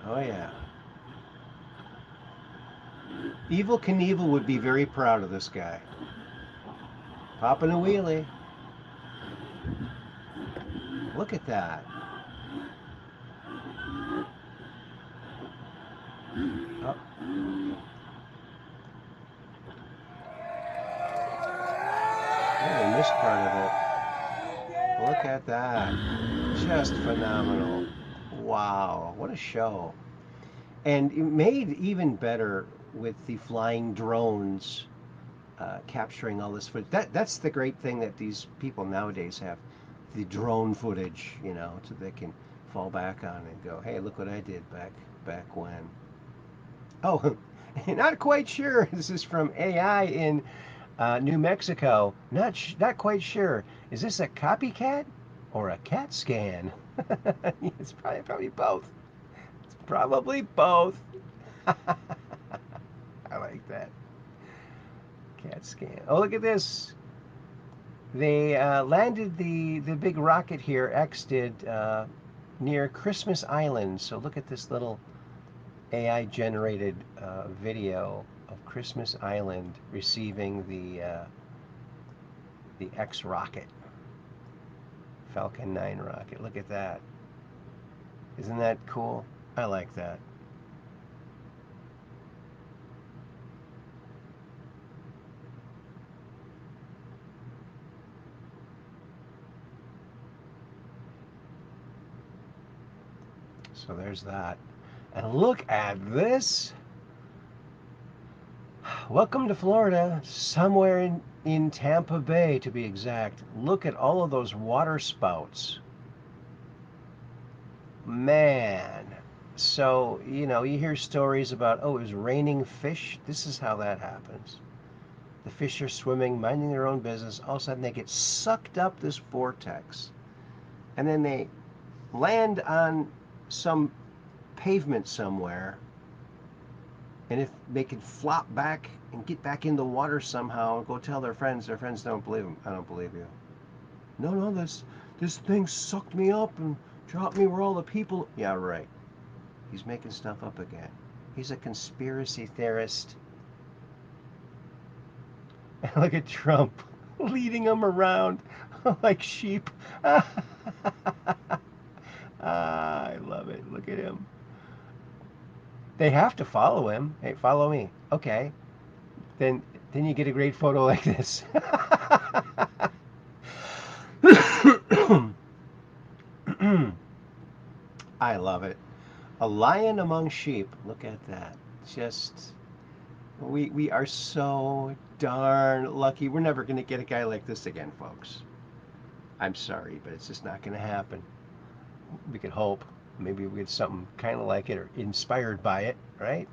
Oh yeah. Evel Knievel would be very proud of this guy. Popping a wheelie. Look at that. Oh. I missed part of it. Look at that. Just phenomenal. Wow, what a show. And made even better with the flying drones capturing all this footage. That's the great thing that these people nowadays have. The drone footage, you know, so they can fall back on and go, hey, look what I did back when. Oh, not quite sure. This is from AI in New Mexico. Not quite sure. Is this a copycat or a CAT scan? It's probably both. It's probably both. I like that. CAT scan. Oh, look at this. They landed the big rocket here, X did, near Christmas Island. So look at this little AI-generated video of Christmas Island receiving the X rocket, Falcon 9 rocket. Look at that. Isn't that cool? I like that. So there's that. And look at this. Welcome to Florida, somewhere in Tampa Bay to be exact. Look at all of those water spouts. Man. So, you know, you hear stories about, oh, it was raining fish. This is how that happens. The fish are swimming, minding their own business. All of a sudden they get sucked up this vortex. And then they land on some pavement somewhere. And if they can flop back and get back in the water somehow and go tell their friends don't believe them. I don't believe you. No, this thing sucked me up and dropped me where all the people... Yeah, right. He's making stuff up again. He's a conspiracy theorist. And look at Trump leading them around like sheep. I love it. Look at him. They have to follow him. Hey, follow me. Okay. Then you get a great photo like this. I love it. A lion among sheep. Look at that. Just, we are so darn lucky. We're never going to get a guy like this again, folks. I'm sorry, but it's just not going to happen. We could hope. Maybe we get something kind of like it or inspired by it, right?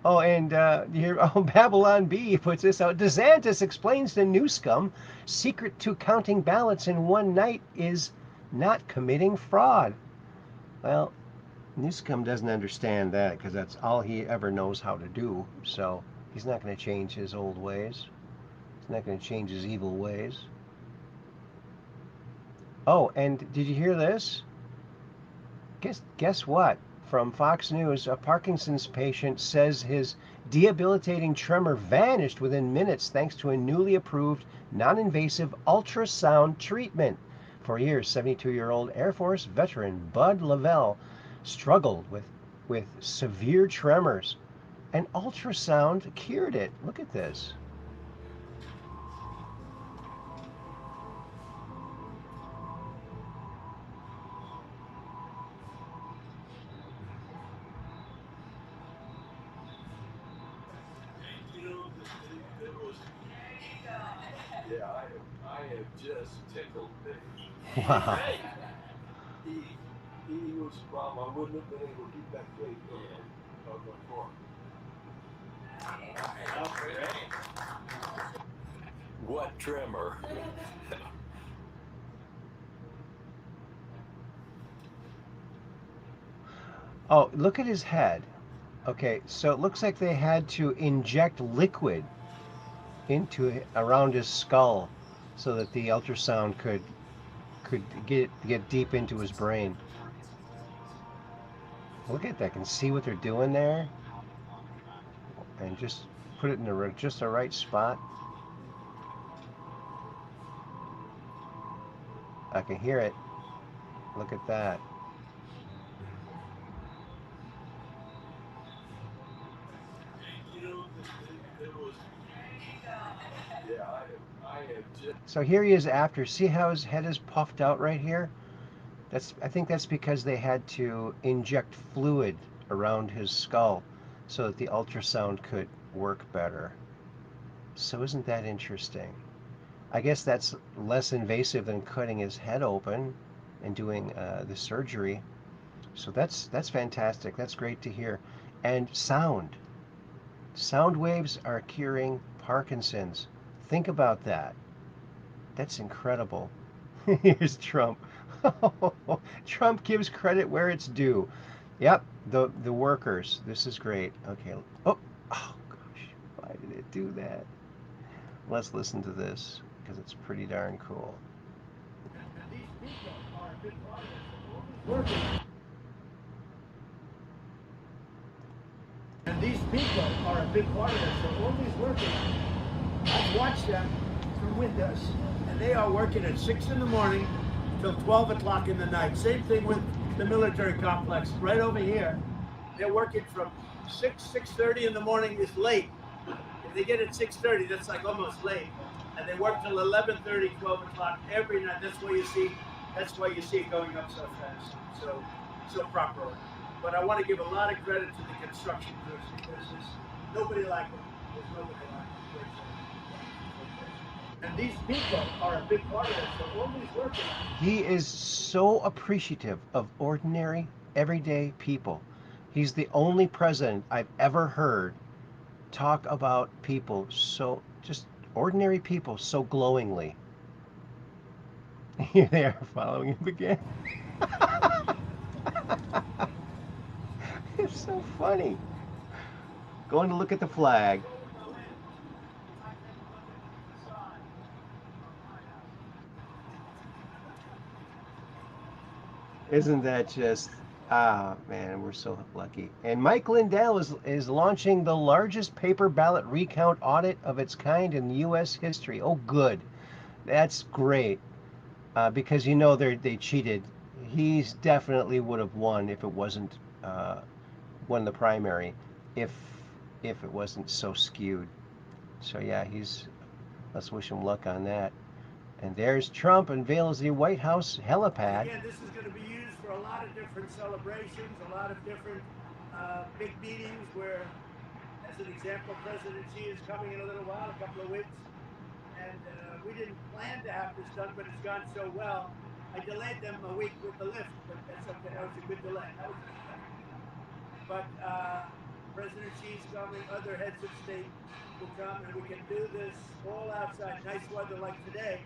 Oh, and Babylon B puts this out. DeSantis explains to Newsome, secret to counting ballots in one night is not committing fraud. Well, Newsome doesn't understand that because that's all he ever knows how to do. So he's not going to change his old ways. He's not going to change his evil ways. Oh, and did you hear this? Guess what? From Fox News, a Parkinson's patient says his debilitating tremor vanished within minutes thanks to a newly approved non-invasive ultrasound treatment. For years, 72-year-old Air Force veteran Bud Lavelle struggled with severe tremors. An ultrasound cured it. Look at this. Yeah, I have just tickled me. Wow. He was from, I wouldn't have been able to keep that gate before. What tremor. Oh, look at his head. Okay, so it looks like they had to inject liquid around his skull so that the ultrasound could get deep into his brain. Look at that. I can see what they're doing there. And just put it in just the right spot. I can hear it. Look at that. So here he is after. See how his head is puffed out right here? I think that's because they had to inject fluid around his skull so that the ultrasound could work better. So isn't that interesting? I guess that's less invasive than cutting his head open and doing the surgery. So that's fantastic. That's great to hear. And sound. Sound waves are curing Parkinson's. Think about that. That's incredible. Here's Trump. Trump gives credit where it's due. Yep, the workers. This is great. Okay. Oh gosh, why did it do that? Let's listen to this because it's pretty darn cool. And these people are a big part of this. They're always working. I've watched them through windows, and they are working at 6 in the morning till 12 o'clock in the night. Same thing with the military complex right over here. They're working from 6:30 in the morning is late. If they get at 6:30, that's like almost late. And they work till 11:30, 12 o'clock every night. That's why you see it going up so fast. So so properly. But I want to give a lot of credit to the construction crews because there's nobody like them. There's nobody like them. And these people are a big part of it. So all these workers. He is so appreciative of ordinary, everyday people. He's the only president I've ever heard talk about people so, just ordinary people, so glowingly. Here they are following him again. It's so funny. Going to look at the flag. Isn't that just, man, we're so lucky. And Mike Lindell is launching the largest paper ballot recount audit of its kind in U.S. history. Oh, good. That's great. Because you know they cheated. He's definitely would have won if it wasn't won the primary, if it wasn't so skewed. So yeah, let's wish him luck on that. And there's Trump unveils the White House helipad. Again, this is going to be used for a lot of different celebrations, a lot of different big meetings where, as an example, President Xi is coming in a little while, a couple of weeks. And we didn't plan to have this done, but it's gone so well. I delayed them a week with the lift, but that's okay. That was a good delay. That was a good delay. But President Xi's coming, other heads of state will come, and we can do this all outside, nice weather like today.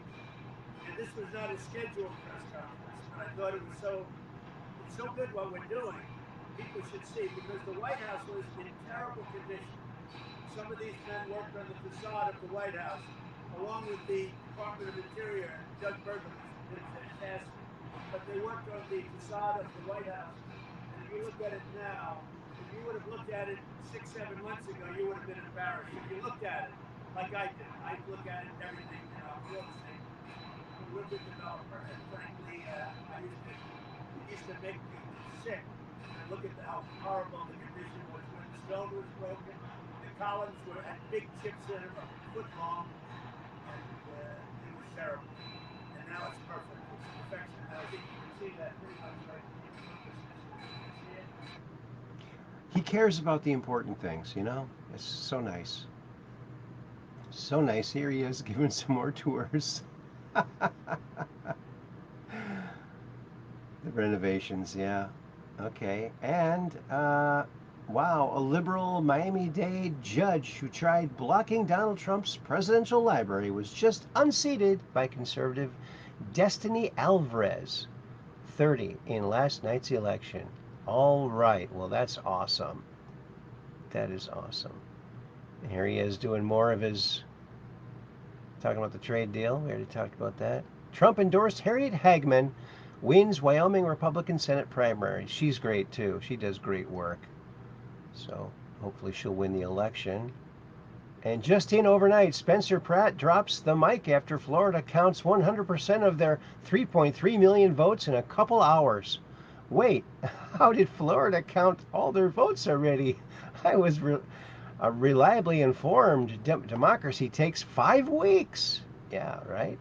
And this was not a scheduled press conference, but I thought it's so good what we're doing. People should see, because the White House was in terrible condition. Some of these men worked on the facade of the White House, along with the Department of Interior, Doug Burgum did fantastic. But they worked on the facade of the White House. And if you look at it now, if you would have looked at it 6-7 months ago, you would have been embarrassed. If you looked at it like I did, I look at it everything, real estate. I'm a real good developer, and frankly, it used to make me sick. And look at how horrible the condition was when the stone was broken. The columns were at big chips in them, a foot long. It was terrible. And now it's perfect. It's perfection. I think you can see that pretty much right here. He cares about the important things, you know? It's so nice. So nice. Here he is giving some more tours. The renovations, yeah. Okay. And, wow, a liberal Miami-Dade judge who tried blocking Donald Trump's presidential library was just unseated by conservative Destiny Alvarez, 30, in last night's election. All right. Well, that's awesome. That is awesome. And here he is doing more of his, talking about the trade deal. We already talked about that. Trump endorsed Harriet Hagman, wins Wyoming Republican Senate primary. She's great, too. She does great work. So hopefully she'll win the election. And just in overnight, Spencer Pratt drops the mic after Florida counts 100% of their 3.3 million votes in a couple hours. Wait, how did Florida count all their votes already? I was reliably informed democracy takes 5 weeks. Yeah, right?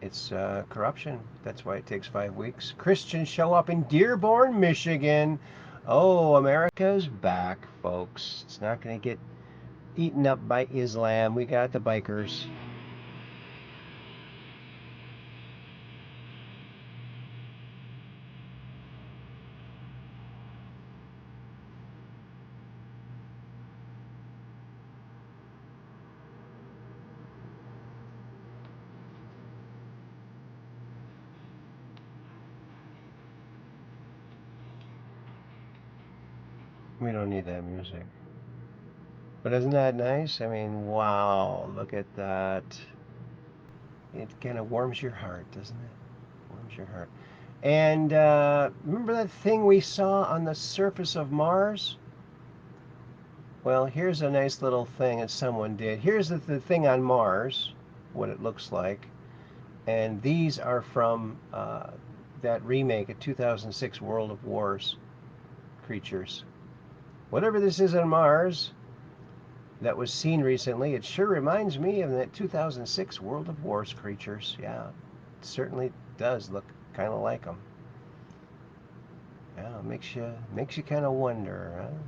It's corruption. That's why it takes 5 weeks. Christians show up in Dearborn, Michigan. Oh, America's back, folks. It's not going to get eaten up by Islam. We got the bikers. We don't need that music. But isn't that nice? I mean, wow, look at that. It kind of warms your heart, doesn't it? Warms your heart. And remember that thing we saw on the surface of Mars? Well, here's a nice little thing that someone did. Here's the thing on Mars, what it looks like. And these are from that remake of 2006 World of Wars creatures. Whatever this is on Mars that was seen recently, it sure reminds me of that 2006 World of Wars creatures. Yeah, it certainly does look kind kind of like them. Yeah, it makes you kind of wonder, huh?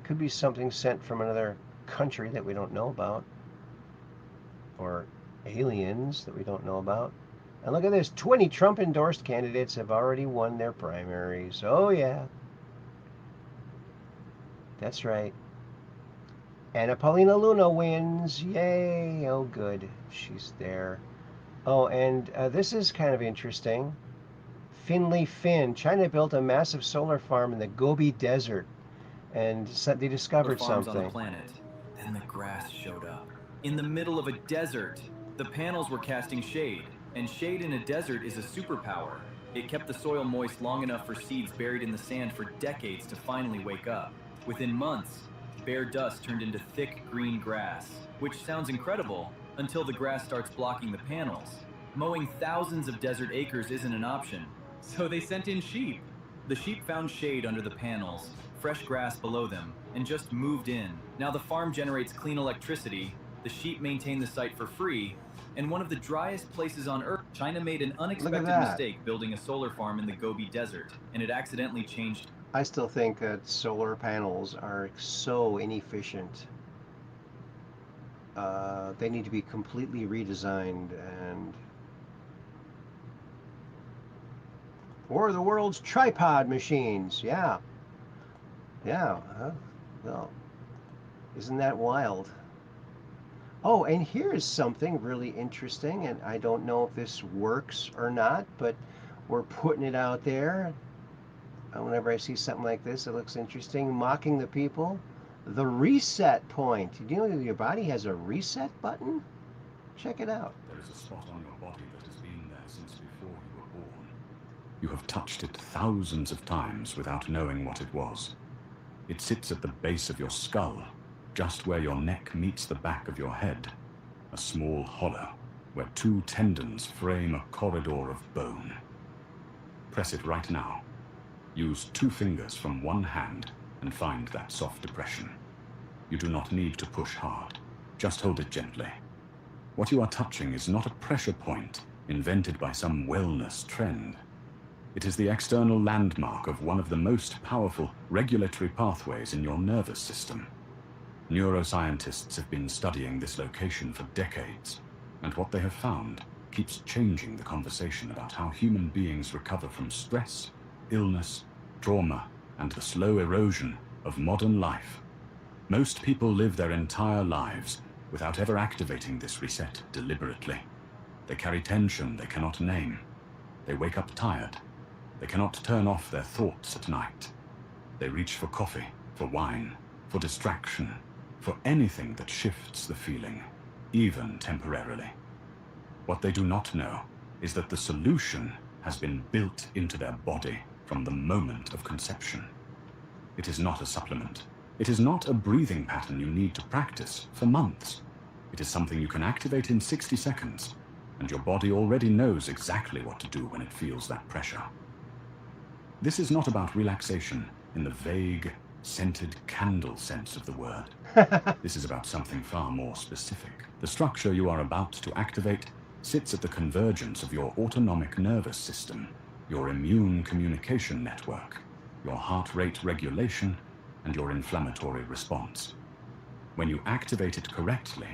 Could be something sent from another country that we don't know about, or aliens that we don't know about. And look at this, 20 Trump-endorsed candidates have already won their primaries. Oh yeah, that's right. Anna Paulina Luna wins. Yay! Oh good, she's there. Oh, and this is kind of interesting. Finley Finn. China built a massive solar farm in the Gobi Desert, and they discovered something. On the planet. Then the grass showed up. In the middle of a desert, the panels were casting shade, and shade in a desert is a superpower. It kept the soil moist long enough for seeds buried in the sand for decades to finally wake up. Within months, bare dust turned into thick green grass, which sounds incredible until the grass starts blocking the panels. Mowing thousands of desert acres isn't an option, so they sent in sheep. The sheep found shade under the panels, fresh grass below them, and just moved in. Now the farm generates clean electricity, the sheep maintain the site for free, and one of the driest places on Earth, China made an unexpected mistake building a solar farm in the Gobi Desert, and it accidentally changed. I still think that solar panels are so inefficient. They need to be completely redesigned, and or the world's tripod machines. Yeah. Well, isn't that wild? Oh, and here's something really interesting, and I don't know if this works or not, but we're putting it out there. Whenever I see something like this, it looks interesting. Mocking the people. The reset point. Do you know that your body has a reset button? Check it out. There is a spot on your body that has been there since before you were born. You have touched it thousands of times without knowing what it was. It sits at the base of your skull, just where your neck meets the back of your head. A small hollow, where two tendons frame a corridor of bone. Press it right now. Use 2 fingers from one hand and find that soft depression. You do not need to push hard. Just hold it gently. What you are touching is not a pressure point invented by some wellness trend. It is the external landmark of one of the most powerful regulatory pathways in your nervous system. Neuroscientists have been studying this location for decades, and what they have found keeps changing the conversation about how human beings recover from stress, illness, trauma, and the slow erosion of modern life. Most people live their entire lives without ever activating this reset deliberately. They carry tension they cannot name. They wake up tired. They cannot turn off their thoughts at night. They reach for coffee, for wine, for distraction, for anything that shifts the feeling, even temporarily. What they do not know is that the solution has been built into their body from the moment of conception. It is not a supplement. It is not a breathing pattern you need to practice for months. It is something you can activate in 60 seconds, and your body already knows exactly what to do when it feels that pressure. This is not about relaxation in the vague, scented candle sense of the word. This is about something far more specific. The structure you are about to activate sits at the convergence of your autonomic nervous system, your immune communication network, your heart rate regulation, and your inflammatory response. When you activate it correctly,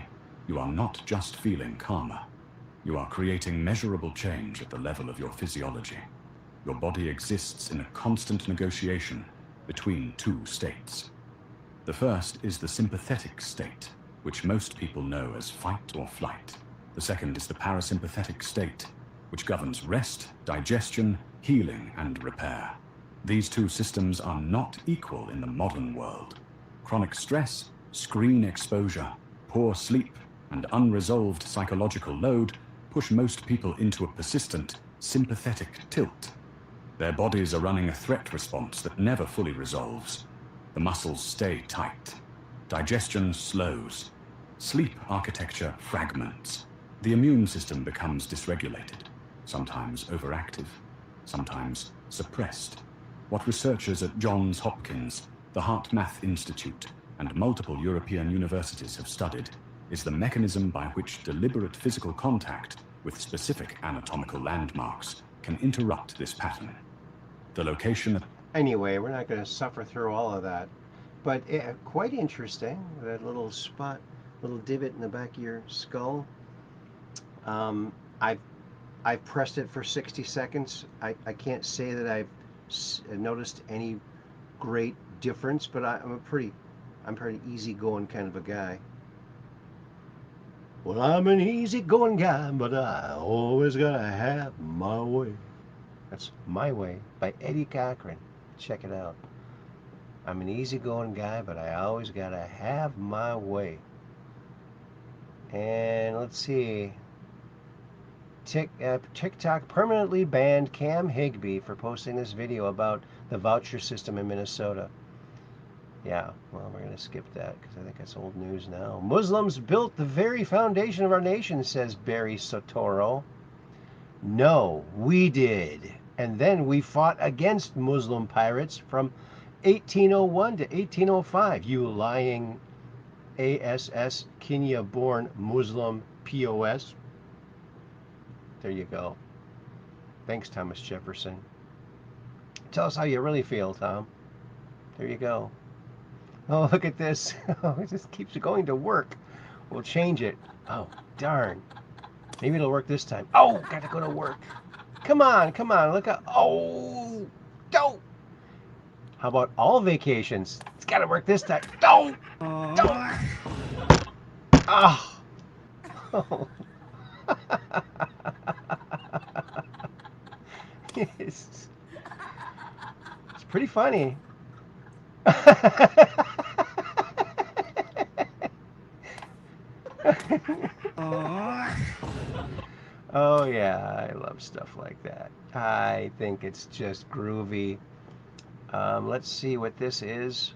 you are not just feeling calmer. You are creating measurable change at the level of your physiology. Your body exists in a constant negotiation between 2 states. The first is the sympathetic state, which most people know as fight or flight. The second is the parasympathetic state, which governs rest, digestion, healing, and repair. These 2 systems are not equal in the modern world. Chronic stress, screen exposure, poor sleep, and unresolved psychological load push most people into a persistent sympathetic tilt. Their bodies are running a threat response that never fully resolves. The muscles stay tight. Digestion slows. Sleep architecture fragments. The immune system becomes dysregulated, sometimes overactive, sometimes suppressed. What researchers at Johns Hopkins, the HeartMath Institute, and multiple European universities have studied is the mechanism by which deliberate physical contact with specific anatomical landmarks, can interrupt this pattern. The location... Anyway, we're not going to suffer through all of that. But quite interesting, that little spot, little divot in the back of your skull. I've pressed it for 60 seconds. I can't say that I've noticed any great difference, but I'm pretty easygoing kind of a guy. Well, I'm an easygoing guy, but I always gotta have my way. That's My Way by Eddie Cochran. Check it out. I'm an easygoing guy, but I always gotta have my way. And let's see. TikTok permanently banned Cam Higbee for posting this video about the voucher system in Minnesota. Yeah, well, we're going to skip that because I think that's old news now. Muslims built the very foundation of our nation, says Barry Soetoro. No, we did. And then we fought against Muslim pirates from 1801 to 1805. You lying ASS Kenya-born Muslim POS. There you go. Thanks, Thomas Jefferson. Tell us how you really feel, Tom. There you go. Oh, look at this. It just keeps going to work. We'll change it. Oh, darn. Maybe it'll work this time. Oh, gotta go to work. Come on, come on. Look at... Oh, don't. How about all vacations? It's gotta work this time. Don't. Don't. Oh. Oh. It's pretty funny. Oh yeah, I love stuff like that. I think it's just groovy. Let's see what this is.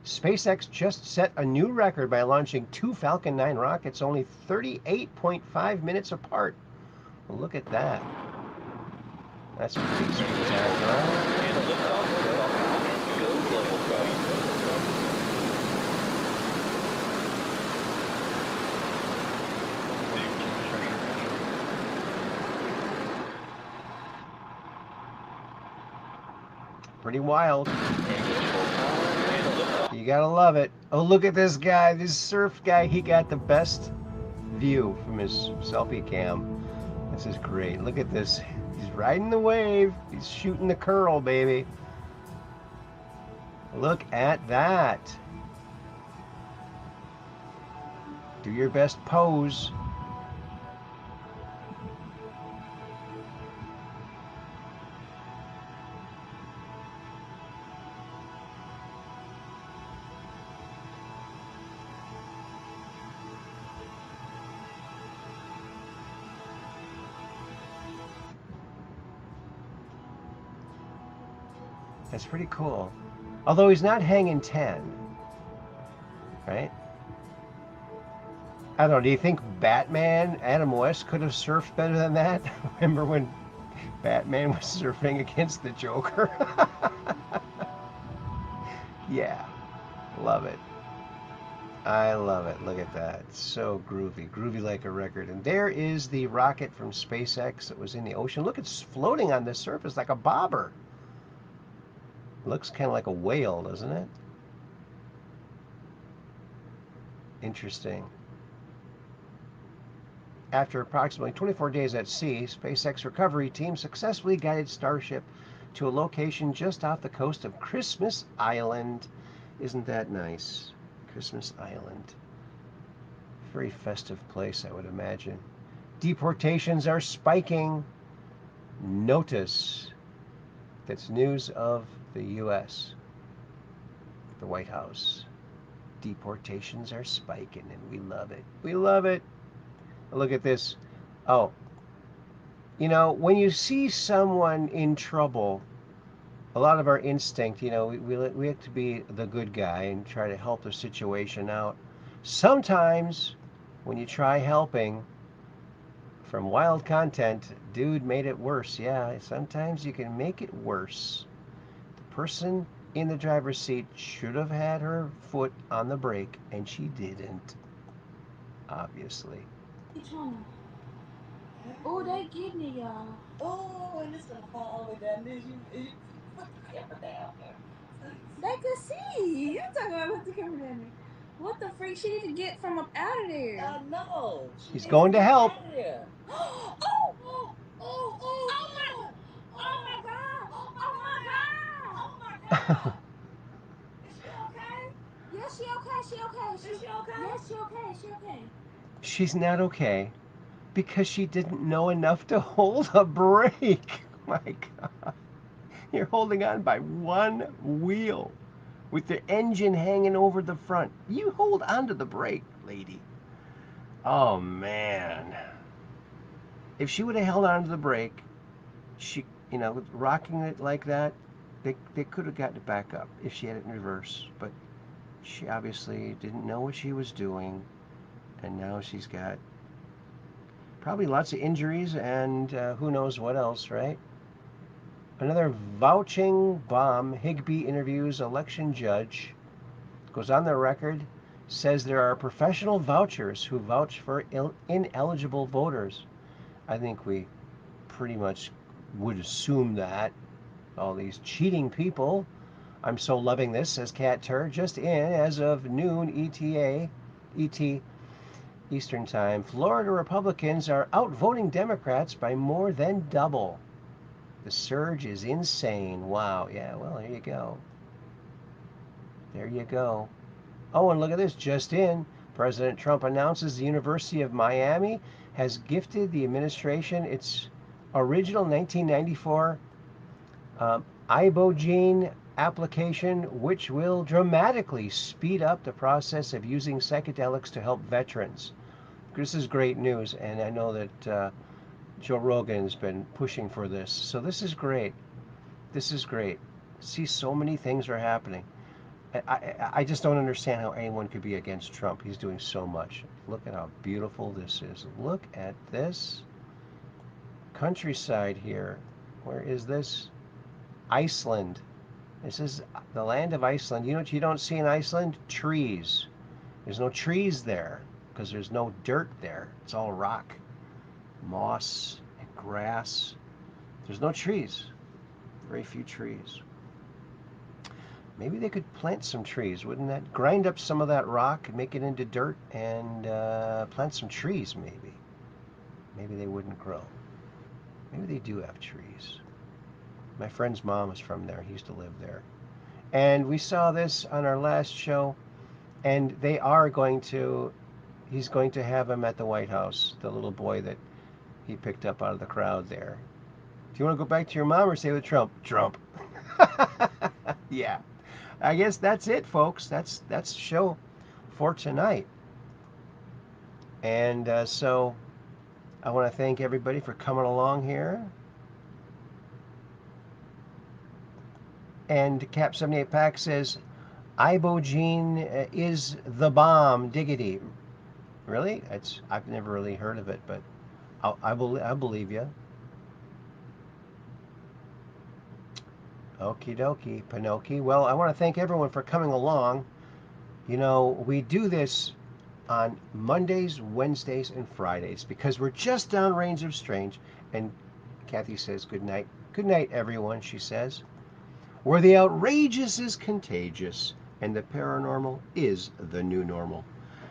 SpaceX just set a new record by launching 2 Falcon 9 rockets only 38.5 minutes apart. Well, look at that. That's pretty spectacular. Pretty wild. You gotta love it. Oh, look at this guy, this surf guy. He got the best view from his selfie cam. This is great. Look at this. He's riding the wave. He's shooting the curl, baby. Look at that. Do your best pose. That's pretty cool. Although he's not hanging 10, right? I don't know, do you think Batman, Adam West, could have surfed better than that? Remember when Batman was surfing against the Joker? Yeah, love it. I love it. Look at that. So groovy. Groovy like a record. And there is the rocket from SpaceX that was in the ocean. Look, it's floating on the surface like a bobber. Looks kind of like a whale, doesn't it? Interesting. After approximately 24 days at sea, SpaceX recovery team successfully guided Starship to a location just off the coast of Christmas Island. Isn't that nice? Christmas Island. Very festive place, I would imagine. Deportations are spiking. Notice. That's news of the U.S. The White House. Deportations are spiking, and we love it. We love it. Look at this. Oh, you know, when you see someone in trouble, a lot of our instinct, you know, we have to be the good guy and try to help the situation out. Sometimes, when you try helping, from wild content, dude made it worse. Yeah, sometimes you can make it worse. The person in the driver's seat should have had her foot on the brake, and she didn't. Obviously. Oh, they getting it, y'all. Oh, and it's gonna fall all the way down. Then you put the camera down there. They could see. You talking about put the camera down there. What the freak? She need to get from up out of there. No. He's going to help. Out of there. Oh, Is she okay? yes, she okay. She okay. Is she okay? Yes, she okay. She okay. She's not okay because she didn't know enough to hold a brake. My God. You're holding on by one wheel with the engine hanging over the front. You hold onto the brake, lady. Oh, man. If she would have held onto the brake, she, rocking it like that, they could have gotten it back up if she had it in reverse. But she obviously didn't know what she was doing, and now she's got probably lots of injuries and who knows what else, right? Another vouching bomb. Higbee interviews election judge. Goes on the record, says there are professional vouchers who vouch for ineligible voters. I think we pretty much would assume that. All these cheating people. I'm so loving this, says Cat Tur. Just in, as of noon ET Eastern Time, Florida Republicans are outvoting Democrats by more than double. The surge is insane. Wow. Yeah, well, there you go. There you go. Oh, and look at this. Just in, President Trump announces the University of Miami has gifted the administration its original 1994 ibogaine application, which will dramatically speed up the process of using psychedelics to help veterans. This is great news, and I know that Joe Rogan has been pushing for this. So this is great. This is great. See, so many things are happening. I just don't understand how anyone could be against Trump. He's doing so much. Look at how beautiful this is. Look at this countryside here. Where is this? Iceland. This is the land of Iceland. You know what you don't see in Iceland? Trees. There's no trees there because there's no dirt there. It's all rock, moss, and grass. There's no trees. Very few trees. Maybe they could plant some trees, wouldn't that? Grind up some of that rock, make it into dirt, and plant some trees, maybe. Maybe they wouldn't grow. Maybe they do have trees. My friend's mom is from there. He used to live there. And we saw this on our last show, and they are going to, he's going to have him at the White House, the little boy that he picked up out of the crowd there. Do you want to go back to your mom or stay with Trump? Trump. Yeah. I guess that's it, folks. That's the show for tonight. And so I want to thank everybody for coming along here. And Cap 78 Pack says, ibogaine is the bomb, diggity. Really? I've never really heard of it, but I believe you. Okie dokie, Pinocchio. Well, I want to thank everyone for coming along. You know, we do this on Mondays, Wednesdays, and Fridays because we're just downrange of strange. And Kathy says, good night. Good night, everyone, she says. Where the outrageous is contagious and the paranormal is the new normal.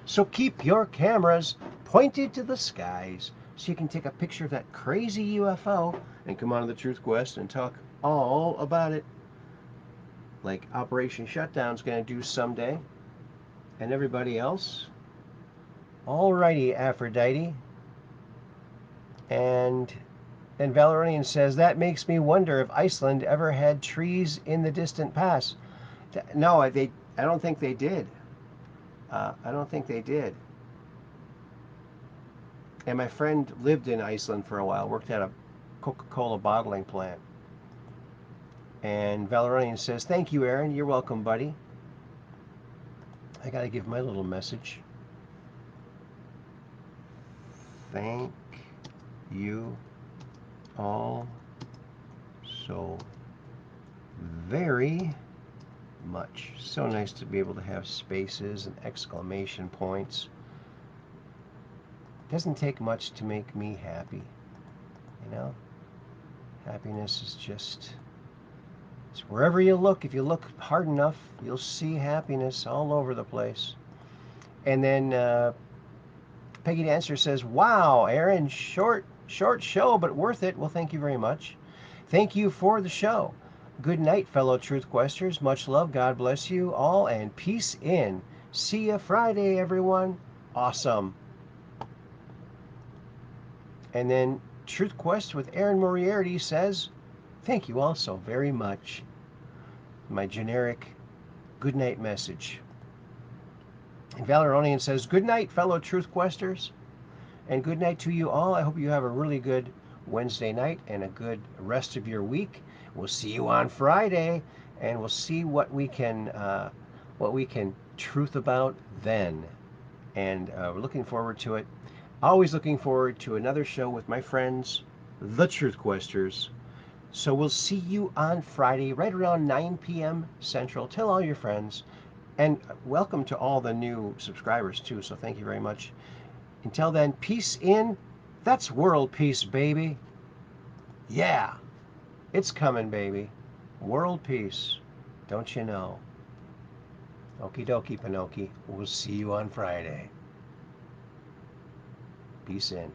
So keep your cameras pointed to the skies so you can take a picture of that crazy UFO and come on to the Truth Quest and talk all about it, like Operation Shutdown's going to do someday, and everybody else. Alrighty, Aphrodite. And then Valerian says, that makes me wonder if Iceland ever had trees in the distant past. No, I don't think they did. I don't think they did. And my friend lived in Iceland for a while, worked at a Coca-Cola bottling plant. And Valerian says, thank you, Aaron. You're welcome, buddy. I got to give my little message. Thank you all so very much. So nice to be able to have spaces and exclamation points. Doesn't take much to make me happy. You know, happiness is just, it's wherever you look. If you look hard enough, you'll see happiness all over the place. And then Peggy Dancer says, wow, Aaron, short show, but worth it. Well, thank you very much. Thank you for the show. Good night, fellow Truth Questers. Much love. God bless you all, and peace in. See ya Friday, everyone. Awesome. And then Truth Quest with Aaron Moriarity says, thank you all so very much. My generic good night message. And Valeronian says, good night, fellow Truth Questers. And good night to you all. I hope you have a really good Wednesday night and a good rest of your week. We'll see you on Friday, and we'll see what we can truth about then. And we're looking forward to it. Always looking forward to another show with my friends, the Truth Questers. So we'll see you on Friday, right around 9 p.m. Central. Tell all your friends. And welcome to all the new subscribers, too. So thank you very much. Until then, peace in. That's world peace, baby. Yeah. It's coming, baby. World peace. Don't you know? Okie dokie, Pinocchio. We'll see you on Friday. Peace in.